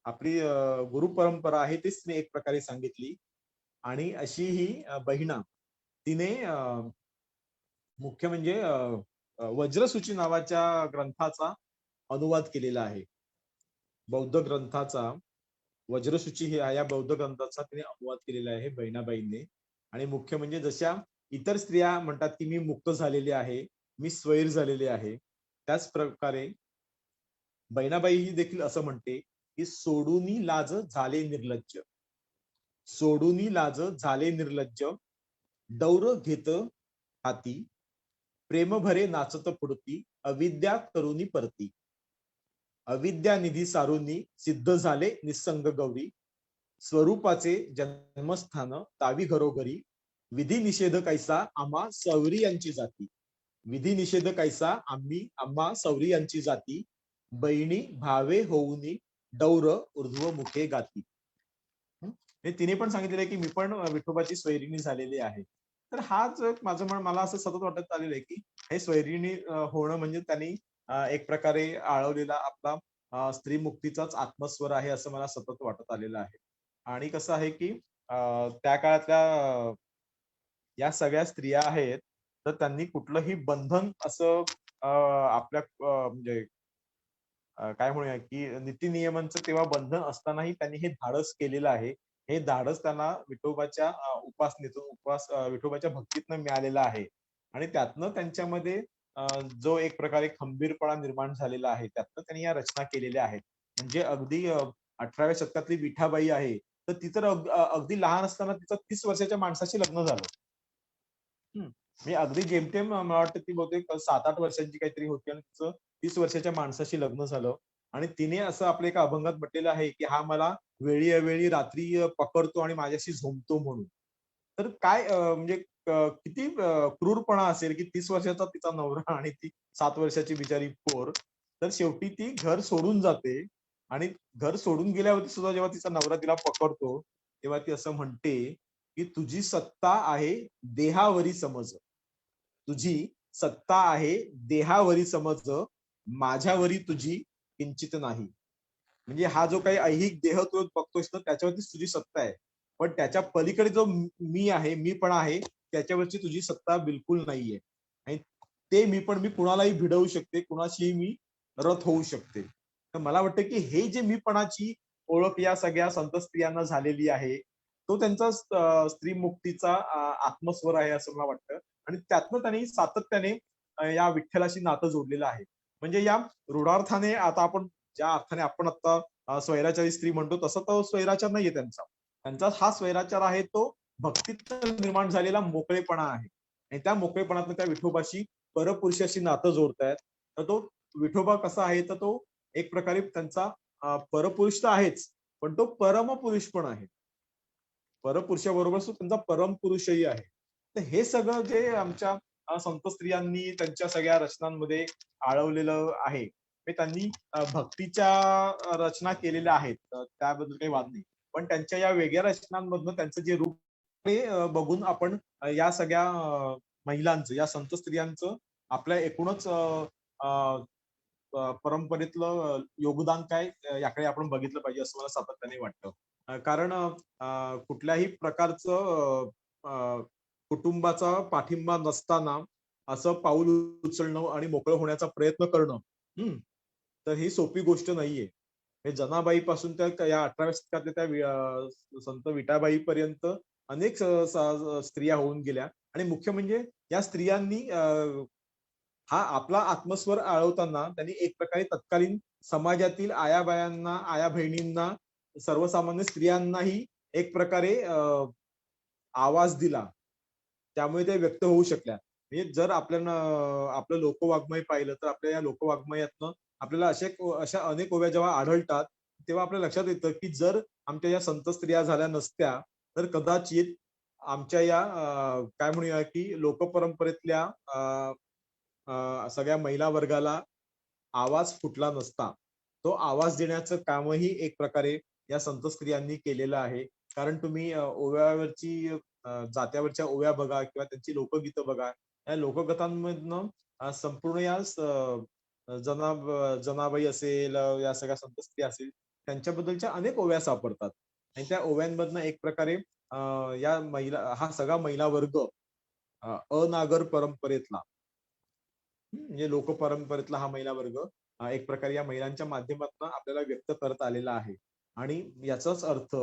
आपली गुरु परंपरा आहे तीच तिने एक प्रकारे सांगितली. आणि अशी ही बहिणा तिने मुख्य म्हणजे वज्रसूची नावाच्या ग्रंथाचा अनुवाद केलेला आहे. बौद्ध ग्रंथाचा वज्रसूची या बौद्ध ग्रंथाचा तिने अनुवाद केलेला आहे बहिणाबाईंनी. आणि मुख्य म्हणजे जशा इतर स्त्रिया म्हणतात की मी मुक्त झालेली आहे, मी स्वैर झालेली आहे, त्याच प्रकारे बहिणाबाई ही देखील असं म्हणते की सोडूनी लाज झाले निर्लज्ज. सोडूनी लाज झाले निर्लज्ज. दौर घेत हाती प्रेम भरे नाचत पुढती. अविद्या करुनी परती. अविद्या निधी सारुनी सिद्ध झाले निसंग गौरी. स्वरूपाचे जन्मस्थान तावी घरोघरी. विधी निषेध कैसा आम्हा सौरी यांची जाती. विधी निषेध कैसा आम्हा सौरी यांची जाती. बहिणी भावे होऊनी दौर ऊर्ध्व मुखे गाती. तिने पण सांगितलेलं आहे की मी पण विठोबाची स्वैरिणी झालेली आहे. तर हाच माझं मला असं सतत वाटत आलेलं आहे की हे स्वैरिणी होणं म्हणजे त्यांनी एक प्रकारे आळवलेला आपला स्त्री मुक्तीचाच आत्मस्वर आहे असं मला सतत वाटत आलेलं आहे. आणि कसं आहे की त्या काळातल्या या सगळ्या स्त्रिया आहेत तर त्यांनी कुठलंही बंधन असं आपल्या म्हणजे काय म्हणूया की नीती नियमांचं तेव्हा बंधन असतानाही त्यांनी हे धाडस केलेलं आहे. हे धाडस त्यांना विठोबाच्या उपासनेतून विठोबाच्या भक्तीतनं मिळालेलं आहे. आणि त्यातनं त्यांच्यामध्ये जो एक प्रकारे खंबीरपणा निर्माण झालेला आहे त्यातनं त्यांनी या रचना केलेल्या आहेत. म्हणजे अगदी 18व्या शतकातली विठाबाई आहे तर ती तर अगदी लहान असताना तिचं 30 वर्षाच्या माणसाशी लग्न झालं. मी अगदी जेमतेम मला वाटतं ती बहुतेक 7-8 वर्षांची काहीतरी होती आणि तिचं 30 वर्षाच्या माणसाशी लग्न झालं. आणि तिने असं आपल्या एका अभंगात म्हटलेलं आहे की हा मला वेळी अवेळी रात्री पकडतो आणि माझ्याशी झोंबतो म्हणून. तर काय म्हणजे किती क्रूरपणा असेल की 30 वर्षाचा तिचा नवरा आणि ती 7 वर्षाची बिचारी पोर. तर शेवटी ती घर सोडून जाते आणि घर सोडून गेल्यावरती सुद्धा जेव्हा तिचा नवरा तिला पकडतो तेव्हा ती असं म्हणते की तुझी सत्ता आहे देहावरी समज. तुझी सत्ता आहे देहावरी समज. माझ्यावरी तुझी किंचित नाही. म्हणजे हा जो काही ऐहिक देह तू बघतोयस ना त्याच्यावरतीच तुझी सत्ता आहे. पण त्याच्या पलीकडे जो मी आहे मी पण आहे त्याच्यावरची तुझी सत्ता बिलकुल नाहीये. आणि ते मी कुणालाही भिडवू शकते, कुणाशीही मी रथ होऊ शकते. तर मला वाटतं की हे जे मीपणाची ओळख या सगळ्या संत स्त्रियांना झालेली आहे तो त्यांचा स्त्री मुक्तीचा आत्मस्वर आहे असं मला वाटतं. आणि त्यातनं त्यांनी सातत्याने या विठ्ठलाशी नातं जोडलेलं आहे. म्हणजे या रूढार्थाने आता आपण ज्या अर्थाने आपण आता स्वैराचारी स्त्री म्हणतो तसं तो स्वैराचार नाहीये त्यांचा. त्यांचा हा स्वैराचार आहे तो भक्तीत निर्माण झालेला मोकळेपणा आहे. आणि त्या मोकळेपणातून त्या विठोबाशी परपुरुषाशी नातं जोडतायत. तर तो विठोबा कसा आहे तर तो एक प्रकारे त्यांचा परपुरुष तर आहेच पण तो परमपुरुष पण आहे. परपुरुषाबरोबर त्यांचा परमपुरुषही आहे. तर हे सगळं जे आमच्या संत स्त्रियांनी त्यांच्या सगळ्या रचनांमध्ये आळवलेलं आहे ते त्यांनी भक्तीच्या रचना केलेल्या आहेत त्याबद्दल काही वाद नाही. पण त्यांच्या या वेगळ्या रचनांमधनं त्यांचं जे रूप ते बघून आपण या सगळ्या महिलांचं या संत स्त्रियांचं आपल्या एकूणच परंपरेतलं योगदान काय याकडे आपण बघितलं पाहिजे असं मला सातत्याने वाटतं. कारण कुठल्याही प्रकारचं कुटुंबाचा पाठिंबा नसताना असं पाऊल उचलणं आणि मोकळं होण्याचा प्रयत्न करणं, तर ही सोपी गोष्ट नाहीये. हे जनाबाईपासून त्या या 18व्या शतकातल्या त्या संत विठाबाई पर्यंत अनेक स्त्रिया होऊन गेल्या आणि मुख्य म्हणजे या स्त्रियांनी हा आपला आत्मस्वर आळवताना त्यांनी एक प्रकारे तत्कालीन समाजातील आया-बायांना, आया-बहिणींना, सर्वसामान्य स्त्रियांनाही एक प्रकारे आवाज दिला. त्यामुळे ते व्यक्त होऊ शकल्या. म्हणजे जर आपल्याला आपलं लोकवाङ्मय पाहिलं तर आपल्या या लोकवाङ्मयातनं आपल्याला अशा अनेक ओव्या जेव्हा आढळतात, तेव्हा आपल्या लक्षात येतं, की जर आमच्या या संत स्त्रिया झाल्या नसत्या, तर कदाचित आमच्या या काय म्हणूया, की लोकपरंपरेतल्या सगळ्या महिला वर्गाला आवाज फुटला नसता. तो आवाज देण्याचं कामही एक प्रकारे या संत स्त्रियांनी केलेलं आहे. कारण तुम्ही ओव्यावरची जात्यावरच्या ओव्या बघा किंवा त्यांची लोकगीतं बघा. या लोकगीतांमधनं संपूर्ण या जनाबाई असेल, या सगळ्या संत स्त्रिया असेल, त्यांच्याबद्दलच्या अनेक ओव्या सापडतात. आणि त्या ओव्यांमधनं एक प्रकारे या हा सगळा महिला वर्ग अनागर परंपरेतला म्हणजे लोकपरंपरेतला हा महिला वर्ग एक प्रकारे या महिलांच्या माध्यमातून आपल्याला व्यक्त करत आलेला आहे. आणि याचाच अर्थ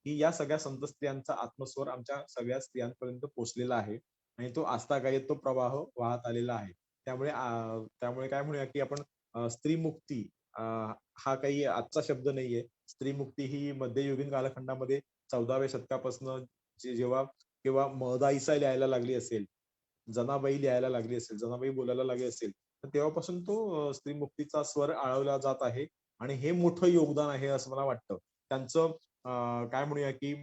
की या सगळ्या संत स्त्रियांचा आत्मस्वर आमच्या सगळ्या स्त्रियांपर्यंत पोहोचलेला आहे आणि तो आस्थागायत तो प्रवाह वाहत आलेला आहे. त्यामुळे काय म्हणूया की आपण स्त्रीमुक्ती हा काही आजचा शब्द नाहीये. स्त्रीमुक्ती ही मध्ययुगीन कालखंडामध्ये 14व्या शतकापासून जेव्हा किंवा महदाईसा लिहायला लागली असेल, जनाबाई लिहायला लागली असेल, जनाबाई बोलायला लागली असेल, तर तेव्हापासून तो स्त्रीमुक्तीचा स्वर आळवला जात आहे आणि हे मोठं योगदान आहे असं मला वाटतं. त्यांचं काय म्हणूया की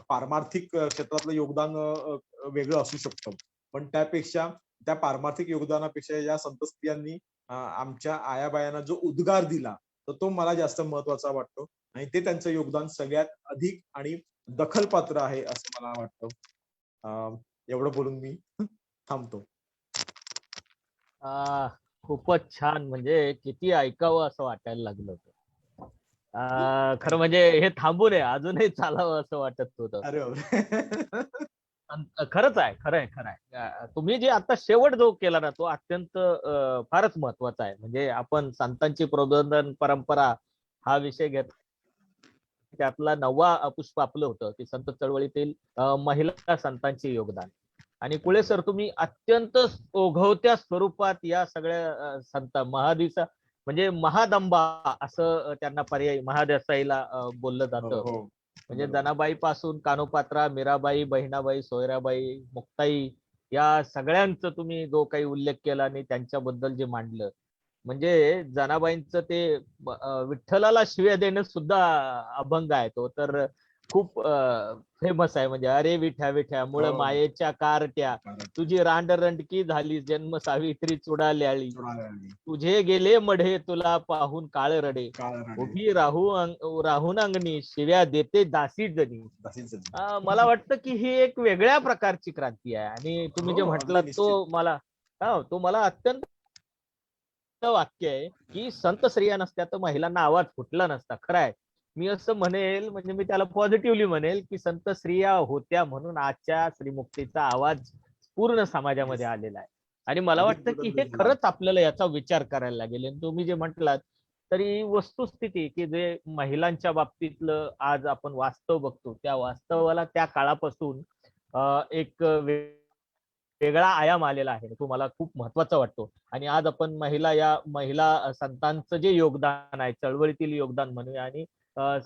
पारमार्थिक क्षेत्रातलं योगदान वेगळं असू शकतं. पण त्यापेक्षा त्या पारमार्थिक योगदानापेक्षा या संत स्त्रियांनी आमच्या आयाबायांना जो उद्गार दिला, तर तो मला जास्त महत्वाचा वाटतो आणि ते त्यांचं योगदान सगळ्यात अधिक आणि दखलपात्र आहे असं मला वाटतं. एवढं बोलून मी थांबतो. खूपच छान. म्हणजे किती ऐकावं असं वाटायला लागलं होतं. खरं म्हणजे हे थांबू नये, अजूनही चालावं असं वाटत होतं. अरे बापरे. खरंच आहे, खरंय, खरंय. तुम्ही जे आता शेवट जो केला ना, तो अत्यंत फारच महत्वाचा आहे. म्हणजे आपण संतांची प्रबोधन परंपरा हा विषय घेत, त्यातला 9वा पुष्प आपलं होतं की संत चळवळीतील महिला संतांचे योगदान. आणि कुळे सर, तुम्ही अत्यंत ओघवत्या स्वरूपात या सगळ्या संत महादिसा म्हणजे महादंबा असं त्यांना पर्याय महादेसाईला बोललं जातं. म्हणजे जनाबाई पासून कानोपात्रा, मीराबाई, बहिणाबाई, सोयराबाई, मुक्ताई या सगळ्यांचं तुम्ही जो काही उल्लेख केला आणि त्यांच्याबद्दल जे मांडलं, म्हणजे जनाबाईंचं ते विठ्ठलाला शिव्या देणं सुद्धा अभंग आहे तो तर खूप फेमस आहे. म्हणजे अरे विठ्या विठ्या मुळ मायेच्या कारट्या, तुझी रांडरंडकी झाली जन्म सावित्री चुडाल्याळी, तुझे गेले मढे तुला पाहून काळ रडे, उभी राहून अंगणी शिव्या देते दासी जनी. मला वाटतं की ही एक वेगळ्या प्रकारची क्रांती आहे. आणि तुम्ही जे म्हटलात तो मला अत्यंत वाक्य आहे की संत स्त्रिया नसत्या तर महिलांना आवाज फुटला नसता. खरं आहे. मी असं म्हणेल, म्हणजे मी त्याला पॉझिटिव्हली म्हणेल की संत स्त्रिया होत्या म्हणून आजच्या स्त्रीमुक्तीचा आवाज पूर्ण समाजामध्ये आलेला आहे. आणि मला वाटतं की हे खरंच आपल्याला याचा विचार करायला लागेल. आणि तुम्ही जे म्हटलात तरी वस्तुस्थिती की जे महिलांच्या बाबतीतलं आज आपण वास्तव बघतो, त्या वास्तवाला त्या काळापासून एक वेगळा आयाम आलेला आहे, तो मला खूप महत्वाचा वाटतो. आणि आज आपण महिला संतांचं जे योगदान आहे, चळवळीतील योगदान म्हणूया, आणि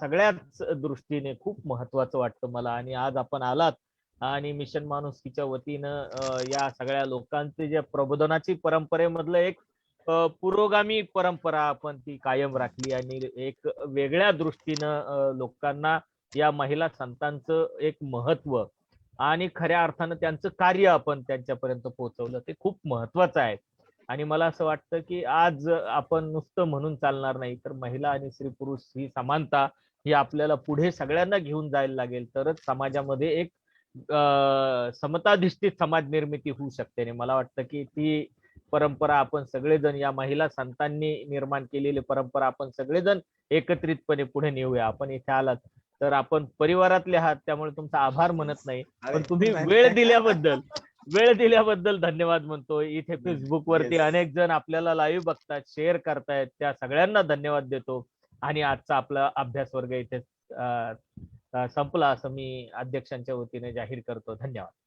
सगळ्याच दृष्टीने खूप महत्वाचं वाटतं मला. आणि आज आपण आलात आणि मिशन माणुसकीच्या वतीनं या सगळ्या लोकांचे जे प्रबोधनाची परंपरेमधलं एक पुरोगामी परंपरा आपण ती कायम राखली आणि एक वेगळ्या दृष्टीनं लोकांना या महिला संतांचं एक महत्व आणि खऱ्या अर्थानं त्यांचं कार्य आपण त्यांच्यापर्यंत पोहोचवलं, ते खूप महत्वाचं आहे. आणि मला असं वाटतं की आज आपण नुसतं म्हणून चालणार नाही, तर महिला आणि स्त्री पुरुष ही समानता ही आपल्याला पुढे सगळ्यांना घेऊन जायला लागेल, तरच समाजामध्ये एक समताधिष्ठित समाज निर्मिती होऊ शकते. आणि मला वाटतं की ती परंपरा आपण सगळेजण, या महिला संतांनी निर्माण केलेली परंपरा आपण सगळेजण एकत्रितपणे पुढे नेऊया. आपण इथे आलात तर आपण परिवारातले आहात, त्यामुळे तुमचा आभार म्हणत नाही, पण तुम्ही वेळ दिल्याबद्दल धन्यवाद म्हणतो. इथे फेसबुक वरती अनेक जण आपल्याला लाईव्ह बघतात, शेअर करतायत, त्या सगळ्यांना धन्यवाद देतो. आणि आजचा आपला अभ्यास वर्ग इथे संपला असं मी अध्यक्षांच्या वतीने जाहीर करतो. धन्यवाद.